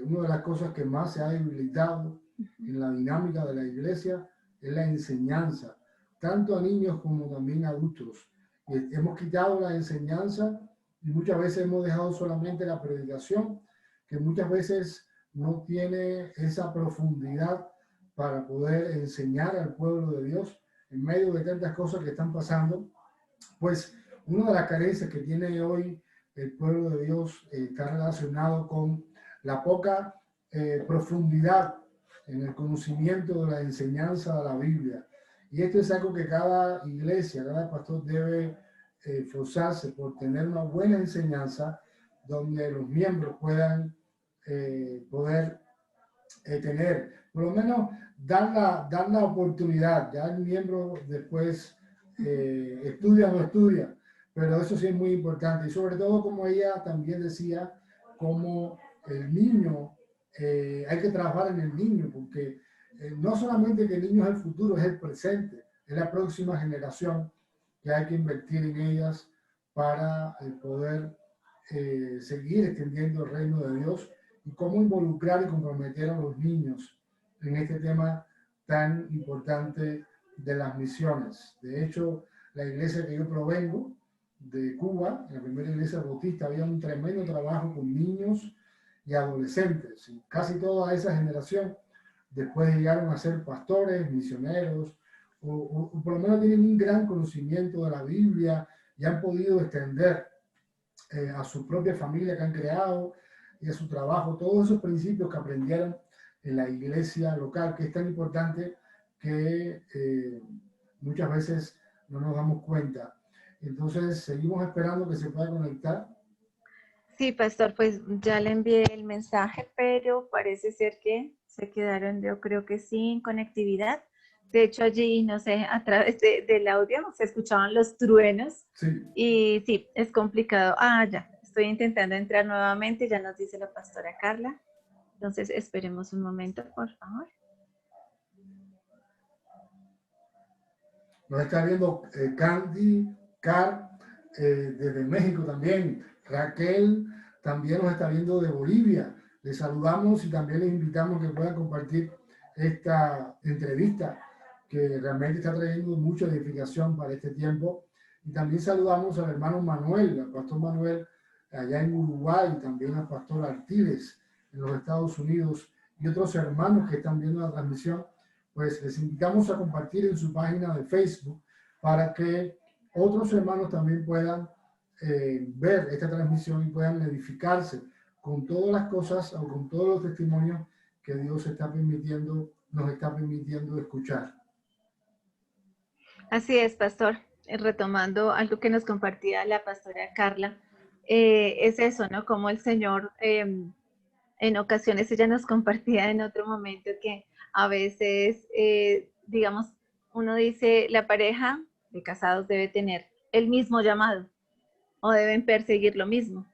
una de las cosas que más se ha debilitado en la dinámica de la iglesia es la enseñanza, tanto a niños como también a adultos. Hemos quitado la enseñanza y muchas veces hemos dejado solamente la predicación, que muchas veces no tiene esa profundidad para poder enseñar al pueblo de Dios en medio de tantas cosas que están pasando. Pues una de las carencias que tiene hoy el pueblo de Dios está relacionado con la poca profundidad en el conocimiento de la enseñanza de la Biblia. Y esto es algo que cada iglesia, cada pastor debe esforzarse por tener una buena enseñanza donde los miembros puedan poder tener, por lo menos dar la oportunidad. Ya el miembro después estudia o no estudia, pero eso sí es muy importante. Y sobre todo, como ella también decía, como el niño, hay que trabajar en el niño, porque no solamente que el niño es el futuro, es el presente, es la próxima generación que hay que invertir en ellas para poder seguir extendiendo el reino de Dios y cómo involucrar y comprometer a los niños en este tema tan importante de las misiones. De hecho, la iglesia que yo provengo de Cuba, en la primera iglesia bautista, había un tremendo trabajo con niños y adolescentes. Y casi toda esa generación después llegaron a ser pastores, misioneros, o por lo menos tienen un gran conocimiento de la Biblia y han podido extender a su propia familia que han creado y a su trabajo, todos esos principios que aprendieron en la iglesia local, que es tan importante que muchas veces no nos damos cuenta. Entonces, seguimos esperando que se pueda conectar. Sí, pastor, pues ya le envié el mensaje, pero parece ser que se quedaron, yo creo que sin conectividad. De hecho, allí, no sé, a través del audio se escuchaban los truenos. Sí. Y sí, es complicado. Ah, ya, estoy intentando entrar nuevamente, ya nos dice la pastora Carla. Entonces, esperemos un momento, por favor. Nos está viendo Candy, Car, desde México también. Raquel también nos está viendo de Bolivia. Les saludamos y también les invitamos que puedan compartir esta entrevista que realmente está trayendo mucha edificación para este tiempo. Y también saludamos al hermano Manuel, al pastor Manuel allá en Uruguay, también al pastor Artiles en los Estados Unidos y otros hermanos que están viendo la transmisión. Pues les invitamos a compartir en su página de Facebook para que otros hermanos también puedan ver esta transmisión y puedan edificarse con todas las cosas o con todos los testimonios que Dios nos está permitiendo escuchar. Así es, pastor. Retomando algo que nos compartía la pastora Carla, es eso, ¿no? Como el Señor, en ocasiones ella nos compartía en otro momento que a veces, digamos, uno dice, la pareja de casados debe tener el mismo llamado o deben perseguir lo mismo.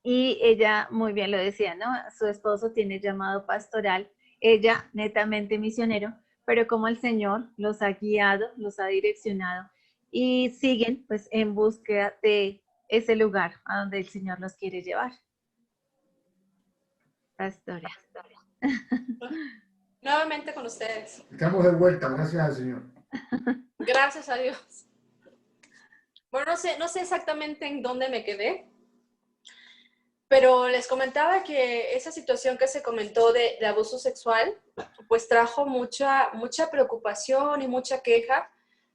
Y ella muy bien lo decía, ¿no? Su esposo tiene llamado pastoral, ella netamente misionero, pero como el Señor los ha guiado, los ha direccionado y siguen pues en búsqueda de ese lugar a donde el Señor los quiere llevar. Pastora. Nuevamente con ustedes. Estamos de vuelta, gracias al Señor. Gracias a Dios. Bueno, no sé exactamente en dónde me quedé, pero les comentaba que esa situación que se comentó de abuso sexual, pues trajo mucha preocupación y mucha queja,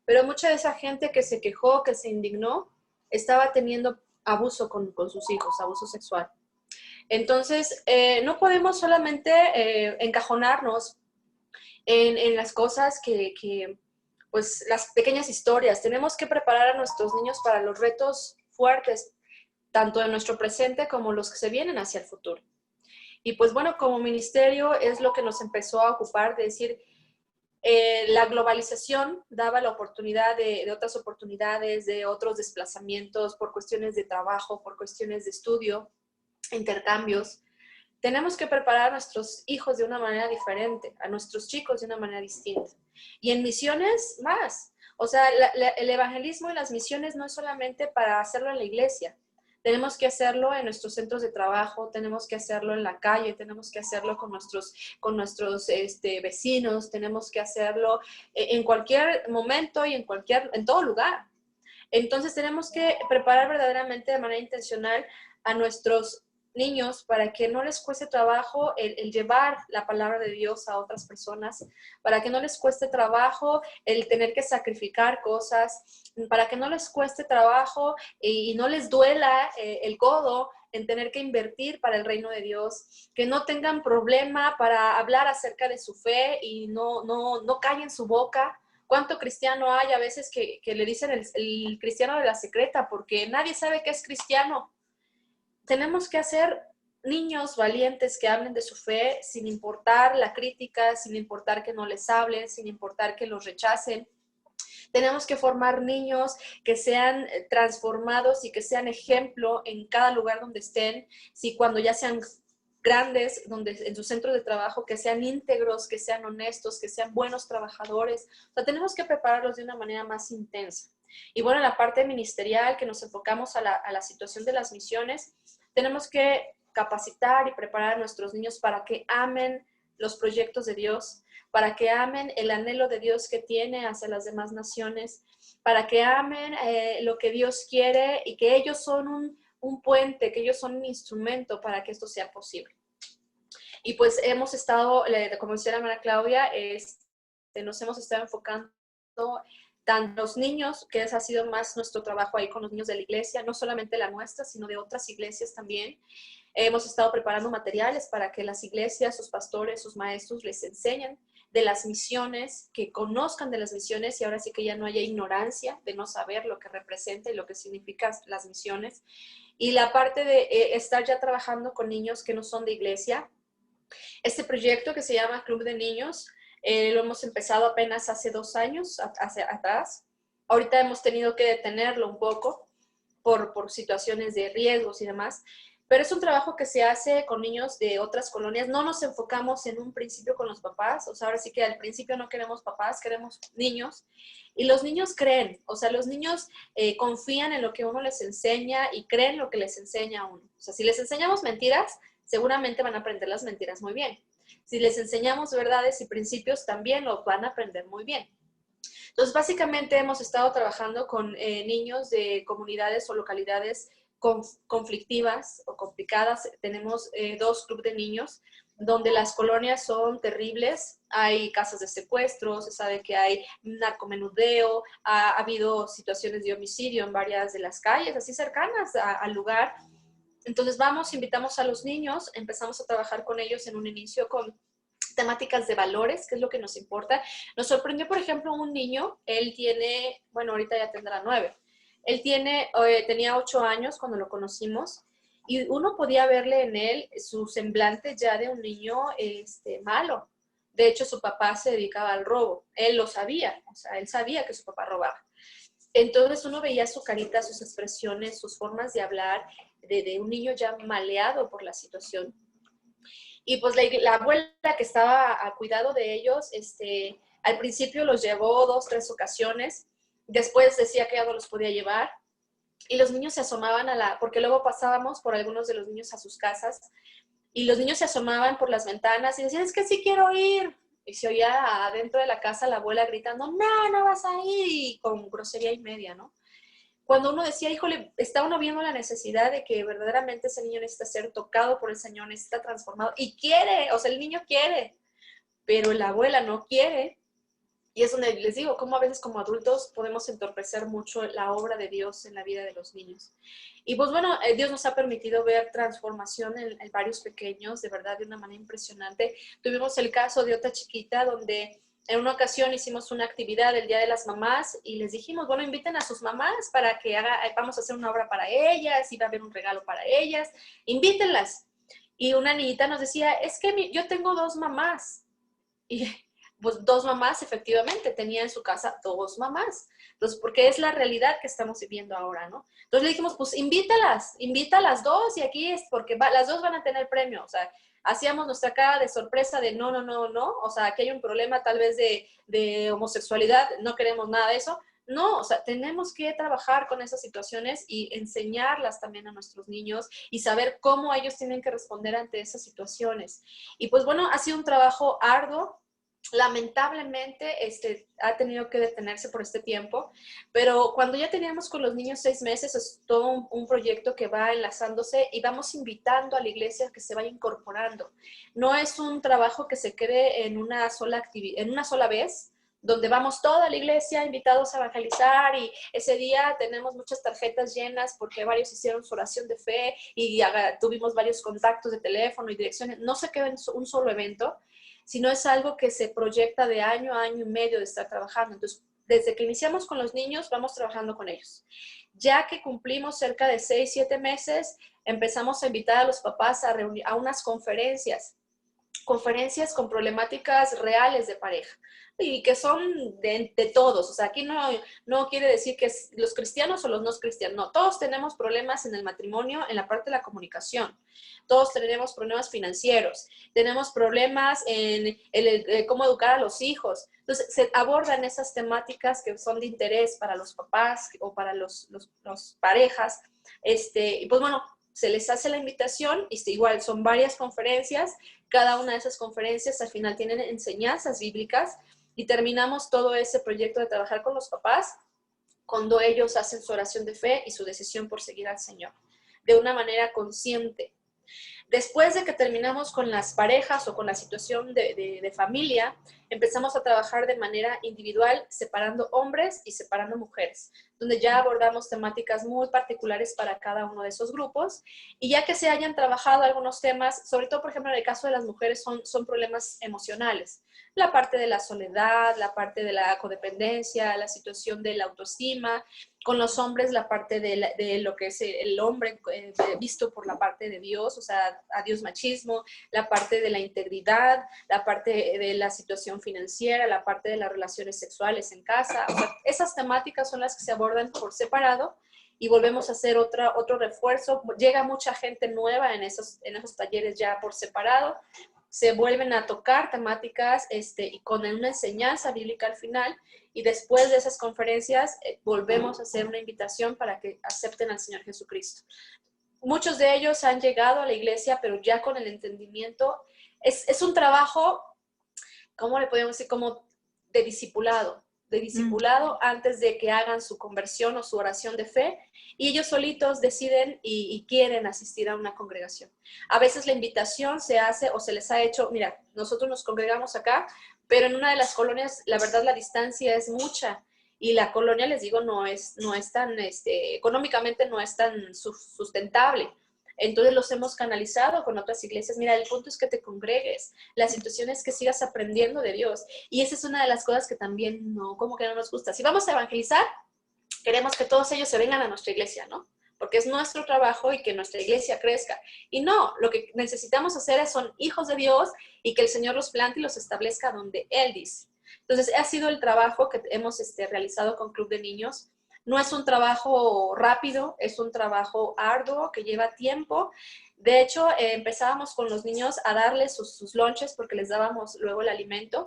pero mucha de esa gente que se quejó, que se indignó, estaba teniendo abuso con sus hijos, abuso sexual. Entonces, no podemos solamente encajonarnos en las cosas pues las pequeñas historias. Tenemos que preparar a nuestros niños para los retos fuertes, tanto en nuestro presente como los que se vienen hacia el futuro. Y pues bueno, como ministerio es lo que nos empezó a ocupar de decir, la globalización daba la oportunidad de otras oportunidades, de otros desplazamientos por cuestiones de trabajo, por cuestiones de estudio, intercambios. Tenemos que preparar a nuestros hijos de una manera diferente, a nuestros chicos de una manera distinta. Y en misiones más. O sea, el evangelismo y las misiones no es solamente para hacerlo en la iglesia. Tenemos que hacerlo en nuestros centros de trabajo, tenemos que hacerlo en la calle, tenemos que hacerlo con nuestros vecinos, tenemos que hacerlo en cualquier momento y en todo lugar. Entonces tenemos que preparar verdaderamente de manera intencional a nuestros niños para que no les cueste trabajo el llevar la palabra de Dios a otras personas, para que no les cueste trabajo el tener que sacrificar cosas, para que no les cueste trabajo y no les duela el codo en tener que invertir para el reino de Dios, que no tengan problema para hablar acerca de su fe y no callen su boca. ¿Cuánto cristiano hay a veces que le dicen el cristiano de la secreta? Porque nadie sabe que es cristiano. Tenemos que hacer niños valientes que hablen de su fe sin importar la crítica, sin importar que no les hablen, sin importar que los rechacen. Tenemos que formar niños que sean transformados y que sean ejemplo en cada lugar donde estén, si cuando ya sean grandes, en sus centros de trabajo, que sean íntegros, que sean honestos, que sean buenos trabajadores. O sea, tenemos que prepararlos de una manera más intensa. Y bueno, en la parte ministerial, que nos enfocamos a la situación de las misiones, tenemos que capacitar y preparar a nuestros niños para que amen los proyectos de Dios, para que amen el anhelo de Dios que tiene hacia las demás naciones, para que amen lo que Dios quiere y que ellos son un puente, que ellos son un instrumento para que esto sea posible. Y pues hemos estado, como decía la hermana Claudia, nos hemos estado enfocando tanto los niños, que ese ha sido más nuestro trabajo ahí con los niños de la iglesia, no solamente la nuestra, sino de otras iglesias también. Hemos estado preparando materiales para que las iglesias, sus pastores, sus maestros les enseñen de las misiones, que conozcan de las misiones y ahora sí que ya no haya ignorancia de no saber lo que representa y lo que significan las misiones. Y la parte de estar ya trabajando con niños que no son de iglesia. Este proyecto que se llama Club de Niños, lo hemos empezado apenas hace 2 años atrás. Ahorita hemos tenido que detenerlo un poco por situaciones de riesgos y demás, pero es un trabajo que se hace con niños de otras colonias. No nos enfocamos en un principio con los papás, o sea, ahora sí que al principio no queremos papás, queremos niños, y los niños creen, o sea, los niños confían en lo que uno les enseña y creen lo que les enseña a uno. O sea, si les enseñamos mentiras, seguramente van a aprender las mentiras muy bien. Si les enseñamos verdades y principios, también lo van a aprender muy bien. Entonces, básicamente hemos estado trabajando con niños de comunidades o localidades conflictivas o complicadas. Tenemos 2 clubes de niños donde las colonias son terribles. Hay casas de secuestro, se sabe que hay narcomenudeo, ha habido situaciones de homicidio en varias de las calles, así cercanas al lugar. Entonces invitamos a los niños, empezamos a trabajar con ellos en un inicio con temáticas de valores, que es lo que nos importa. Nos sorprendió, por ejemplo, un niño, él tiene, bueno, ahorita ya tendrá 9. Él tenía 8 años cuando lo conocimos y uno podía verle en él su semblante ya de un niño malo. De hecho, su papá se dedicaba al robo. Él lo sabía, o sea, él sabía que su papá robaba. Entonces uno veía su carita, sus expresiones, sus formas de hablar de un niño ya maleado por la situación. Y pues la abuela que estaba a cuidado de ellos, Al principio los llevó 2, 3 ocasiones, después decía que ya no los podía llevar, y los niños se asomaban porque luego pasábamos por algunos de los niños a sus casas, y los niños se asomaban por las ventanas y decían, es que sí quiero ir. Y se oía adentro de la casa la abuela gritando, no, no vas a ir, y con grosería y media, ¿no? Cuando uno decía, híjole, está uno viendo la necesidad de que verdaderamente ese niño necesita ser tocado por el Señor, necesita transformado, y quiere, o sea, el niño quiere, pero la abuela no quiere. Y es donde les digo, cómo a veces como adultos podemos entorpecer mucho la obra de Dios en la vida de los niños. Y pues bueno, Dios nos ha permitido ver transformación en varios pequeños, de verdad, de una manera impresionante. Tuvimos el caso de otra chiquita donde en una ocasión hicimos una actividad el Día de las Mamás y les dijimos, bueno, inviten a sus mamás para que vamos a hacer una obra para ellas y va a haber un regalo para ellas, invítenlas. Y una niñita nos decía, es que yo tengo 2 mamás. Y pues 2 mamás, efectivamente, tenía en su casa 2 mamás. Entonces, porque es la realidad que estamos viviendo ahora, ¿no? Entonces le dijimos, pues invítalas, invita a las 2 y aquí es porque las 2 van a tener premio. O sea, hacíamos nuestra cara de sorpresa de no, no, no, no. O sea, aquí hay un problema tal vez de homosexualidad, no queremos nada de eso. No, o sea, tenemos que trabajar con esas situaciones y enseñarlas también a nuestros niños y saber cómo ellos tienen que responder ante esas situaciones. Y pues bueno, ha sido un trabajo arduo. Lamentablemente ha tenido que detenerse por este tiempo, pero cuando ya teníamos con los niños 6 meses, es todo un proyecto que va enlazándose y vamos invitando a la iglesia a que se vaya incorporando. No es un trabajo que se quede en una sola vez, donde vamos toda la iglesia invitados a evangelizar y ese día tenemos muchas tarjetas llenas porque varios hicieron su oración de fe y tuvimos varios contactos de teléfono y direcciones. No se queda en un solo evento, sino es algo que se proyecta de año a año y medio de estar trabajando. Entonces, desde que iniciamos con los niños, vamos trabajando con ellos. Ya que cumplimos cerca de 6, 7 meses, empezamos a invitar a los papás a unas conferencias con problemáticas reales de pareja y que son de todos. O sea, aquí no quiere decir que es los cristianos o los no cristianos. No, todos tenemos problemas en el matrimonio, en la parte de la comunicación. Todos tenemos problemas financieros. Tenemos problemas en cómo educar a los hijos. Entonces, se abordan esas temáticas que son de interés para los papás o para los parejas. Y pues bueno, se les hace la invitación y igual son varias conferencias. Cada una de esas conferencias al final tienen enseñanzas bíblicas y terminamos todo ese proyecto de trabajar con los papás cuando ellos hacen su oración de fe y su decisión por seguir al Señor de una manera consciente. Después de que terminamos con las parejas o con la situación de familia, empezamos a trabajar de manera individual, separando hombres y separando mujeres, donde ya abordamos temáticas muy particulares para cada uno de esos grupos. Y ya que se hayan trabajado algunos temas, sobre todo, por ejemplo, en el caso de las mujeres, son problemas emocionales. La parte de la soledad, la parte de la codependencia, la situación de la autoestima. Con los hombres, la parte de lo que es el hombre visto por la parte de Dios, o sea, adiós machismo, la parte de la integridad, la parte de la situación financiera, la parte de las relaciones sexuales en casa. O sea, esas temáticas son las que se abordan por separado y volvemos a hacer otro refuerzo. Llega mucha gente nueva en esos talleres ya por separado. Se vuelven a tocar temáticas y con una enseñanza bíblica al final, y después de esas conferencias volvemos a hacer una invitación para que acepten al Señor Jesucristo. Muchos de ellos han llegado a la iglesia, pero ya con el entendimiento. Es un trabajo, ¿cómo le podemos decir? Como de discipulado antes de que hagan su conversión o su oración de fe, y ellos solitos deciden y quieren asistir a una congregación. A veces la invitación se hace o se les ha hecho, mira, nosotros nos congregamos acá, pero en una de las colonias, la verdad, la distancia es mucha, y la colonia, les digo, no es tan, económicamente no es tan sustentable. Entonces los hemos canalizado con otras iglesias. Mira, el punto es que te congregues. La situación es que sigas aprendiendo de Dios. Y esa es una de las cosas que también como que no nos gusta. Si vamos a evangelizar, queremos que todos ellos se vengan a nuestra iglesia, ¿no? Porque es nuestro trabajo y que nuestra iglesia crezca. Y no, lo que necesitamos hacer son hijos de Dios y que el Señor los plante y los establezca donde Él dice. Entonces, ha sido el trabajo que hemos realizado con Club de Niños. No es un trabajo rápido, es un trabajo arduo que lleva tiempo. De hecho, empezábamos con los niños a darles sus lunches porque les dábamos luego el alimento.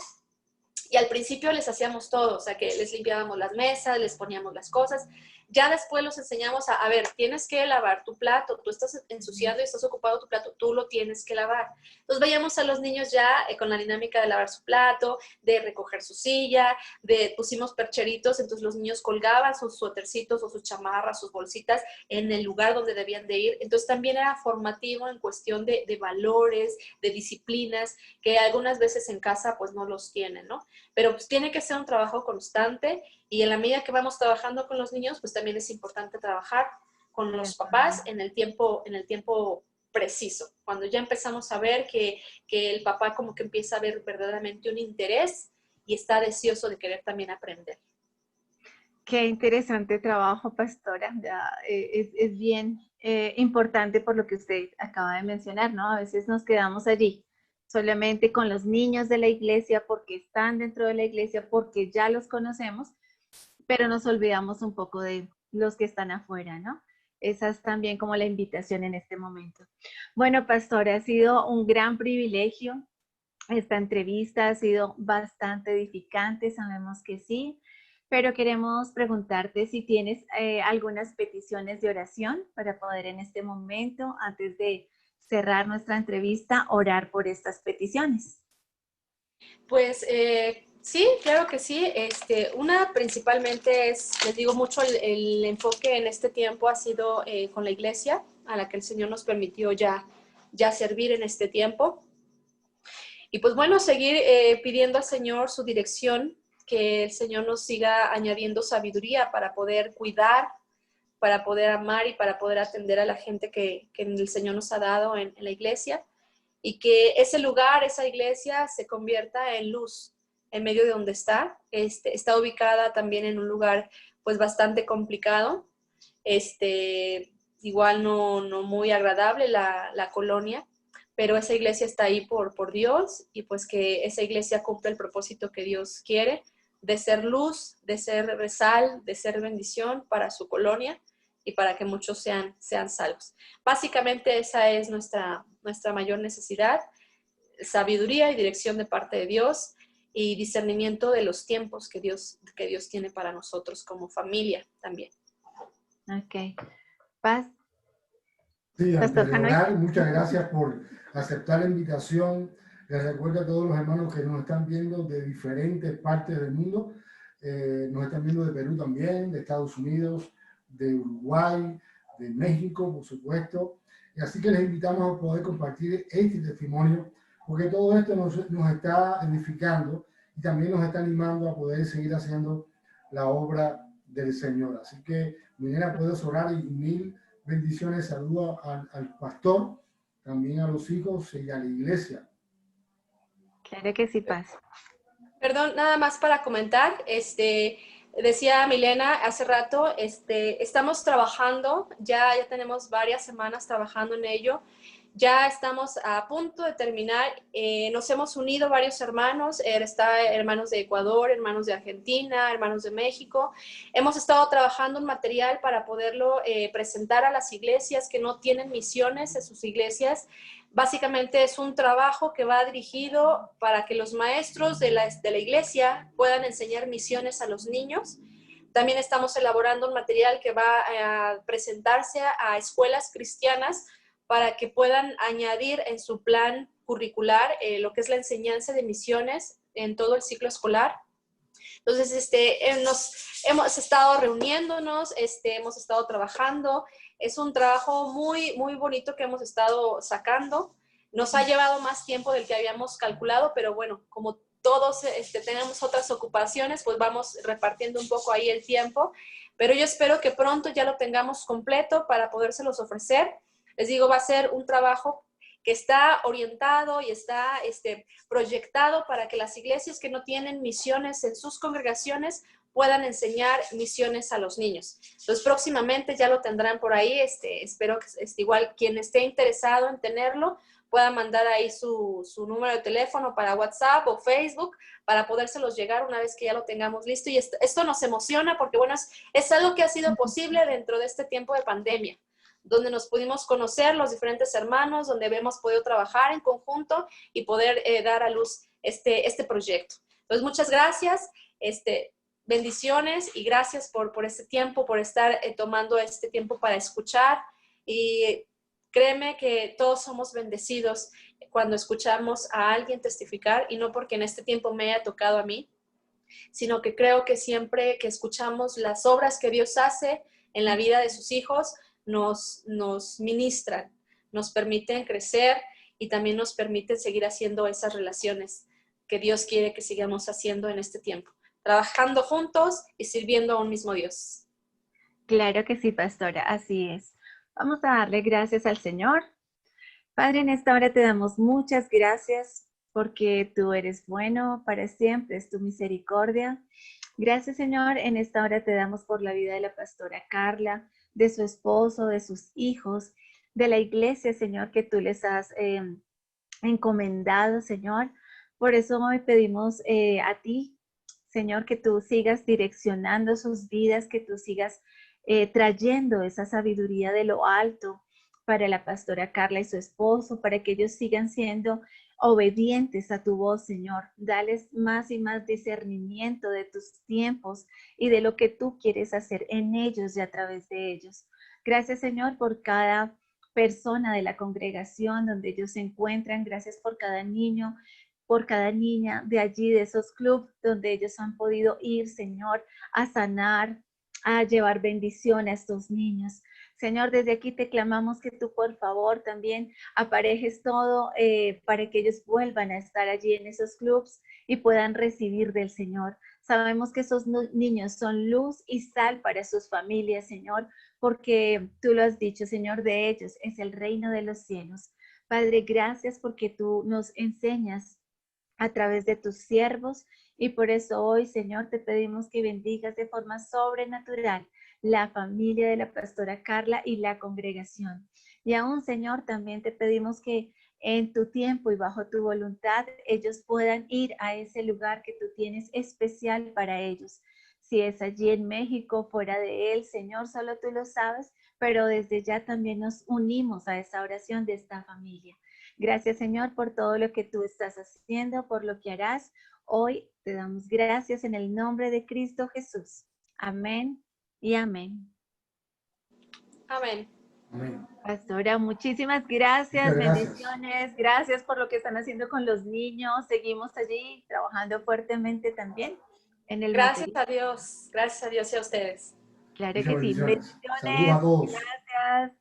Y al principio les hacíamos todo, o sea, que les limpiábamos las mesas, les poníamos las cosas. Ya después los enseñamos a ver, tienes que lavar tu plato, tú estás ensuciando y estás ocupado tu plato, tú lo tienes que lavar. Entonces veíamos a los niños ya con la dinámica de lavar su plato, de recoger su silla, pusimos percheritos, entonces los niños colgaban sus suétercitos o sus chamarras, sus bolsitas en el lugar donde debían de ir. Entonces también era formativo en cuestión de valores, de disciplinas, que algunas veces en casa pues no los tienen, ¿no? Pero pues tiene que ser un trabajo constante y en la medida que vamos trabajando con los niños, pues también es importante trabajar con los papás en el tiempo preciso. Cuando ya empezamos a ver que el papá como que empieza a ver verdaderamente un interés y está deseoso de querer también aprender. Qué interesante trabajo, pastora. Ya, es bien importante por lo que usted acaba de mencionar, ¿no? A veces nos quedamos allí solamente con los niños de la iglesia porque están dentro de la iglesia, porque ya los conocemos, pero nos olvidamos un poco de los que están afuera, ¿no? Esa es también como la invitación en este momento. Bueno, pastora, ha sido un gran privilegio. Esta entrevista ha sido bastante edificante, sabemos que sí, pero queremos preguntarte si tienes algunas peticiones de oración para poder en este momento, antes de cerrar nuestra entrevista, orar por estas peticiones. Pues sí, claro que sí. Una principalmente es, les digo mucho, el enfoque en este tiempo ha sido con la iglesia, a la que el Señor nos permitió ya servir en este tiempo. Y pues bueno, seguir pidiendo al Señor su dirección, que el Señor nos siga añadiendo sabiduría para poder cuidar, para poder amar y para poder atender a la gente que el Señor nos ha dado en la iglesia. Y que ese lugar, esa iglesia, se convierta en luz en medio de donde está. Está ubicada también en un lugar pues bastante complicado, igual no muy agradable la colonia, pero esa iglesia está ahí por Dios y pues que esa iglesia cumpla el propósito que Dios quiere, de ser luz, de ser sal, de ser bendición para su colonia y para que muchos sean salvos. Básicamente esa es nuestra mayor necesidad, sabiduría y dirección de parte de Dios y discernimiento de los tiempos que Dios tiene para nosotros como familia también. Ok. Paz. Sí, antes Pastor de Hanoi. orar, muchas gracias por aceptar la invitación. Les recuerdo a todos los hermanos que nos están viendo de diferentes partes del mundo. Nos están viendo de Perú también, de Estados Unidos, de Uruguay, de México, por supuesto. Y así que les invitamos a poder compartir este testimonio, porque todo esto nos está edificando y también nos está animando a poder seguir haciendo la obra del Señor. Así que mañana puedes orar y mil bendiciones, saludos al pastor, también a los hijos y a la iglesia. Claro que sí, Paz. Perdón, nada más para comentar, decía Milena hace rato, estamos trabajando, ya tenemos varias semanas trabajando en ello, ya estamos a punto de terminar, nos hemos unido varios hermanos, hermanos de Ecuador, hermanos de Argentina, hermanos de México, hemos estado trabajando un material para poderlo presentar a las iglesias que no tienen misiones en sus iglesias. Básicamente es un trabajo que va dirigido para que los maestros de la iglesia puedan enseñar misiones a los niños. También estamos elaborando un material que va a presentarse a escuelas cristianas para que puedan añadir en su plan curricular lo que es la enseñanza de misiones en todo el ciclo escolar. Entonces, hemos estado reuniéndonos, hemos estado trabajando. Es un trabajo muy, muy bonito que hemos estado sacando. Nos ha llevado más tiempo del que habíamos calculado, pero bueno, como todos tenemos otras ocupaciones, pues vamos repartiendo un poco ahí el tiempo. Pero yo espero que pronto ya lo tengamos completo para podérselos ofrecer. Les digo, va a ser un trabajo que está orientado y está proyectado para que las iglesias que no tienen misiones en sus congregaciones puedan enseñar misiones a los niños. Entonces, próximamente ya lo tendrán por ahí. Espero que igual quien esté interesado en tenerlo pueda mandar ahí su número de teléfono para WhatsApp o Facebook para podérselos llegar una vez que ya lo tengamos listo. Y esto nos emociona porque, bueno, es algo que ha sido posible dentro de este tiempo de pandemia, donde nos pudimos conocer los diferentes hermanos, donde hemos podido trabajar en conjunto y poder dar a luz este proyecto. Entonces, muchas gracias, bendiciones y gracias por este tiempo, por estar tomando este tiempo para escuchar. Y créeme que todos somos bendecidos cuando escuchamos a alguien testificar, y no porque en este tiempo me haya tocado a mí, sino que creo que siempre que escuchamos las obras que Dios hace en la vida de sus hijos, nos ministran, nos permiten crecer y también nos permiten seguir haciendo esas relaciones que Dios quiere que sigamos haciendo en este tiempo, trabajando juntos y sirviendo a un mismo Dios. Claro que sí, pastora, así es. Vamos a darle gracias al Señor. Padre, en esta hora te damos muchas gracias porque tú eres bueno para siempre, es tu misericordia. Gracias, Señor, en esta hora te damos por la vida de la pastora Carla, de su esposo, de sus hijos, de la iglesia, Señor, que tú les has encomendado, Señor. Por eso hoy pedimos a ti, Señor, que tú sigas direccionando sus vidas, que tú sigas trayendo esa sabiduría de lo alto para la pastora Carla y su esposo, para que ellos sigan siendo obedientes a tu voz, Señor. Dales más y más discernimiento de tus tiempos y de lo que tú quieres hacer en ellos y a través de ellos. Gracias, Señor, por cada persona de la congregación donde ellos se encuentran. Gracias por cada niño, por cada niña de allí, de esos clubes donde ellos han podido ir, Señor, a sanar, a llevar bendición a estos niños. Señor, desde aquí te clamamos que tú, por favor, también aparejes todo para que ellos vuelvan a estar allí en esos clubes y puedan recibir del Señor. Sabemos que esos niños son luz y sal para sus familias, Señor, porque tú lo has dicho, Señor, de ellos es el reino de los cielos. Padre, gracias porque tú nos enseñas a través de tus siervos, y por eso hoy, Señor, te pedimos que bendigas de forma sobrenatural la familia de la pastora Carla y la congregación. Y aún, Señor, también te pedimos que en tu tiempo y bajo tu voluntad ellos puedan ir a ese lugar que tú tienes especial para ellos. Si es allí en México, fuera de él, Señor, solo tú lo sabes, pero desde ya también nos unimos a esa oración de esta familia. Gracias, Señor, por todo lo que tú estás haciendo, por lo que harás. Hoy te damos gracias en el nombre de Cristo Jesús. Amén y amén. Amén. Amén. Pastora, muchísimas gracias, Muchas gracias. bendiciones, gracias por lo que están haciendo con los niños. Seguimos allí trabajando fuertemente también en el Gracias material. a Dios y a ustedes. Claro Muchas que sí, bendiciones. Saludos a bendiciones, todos. gracias.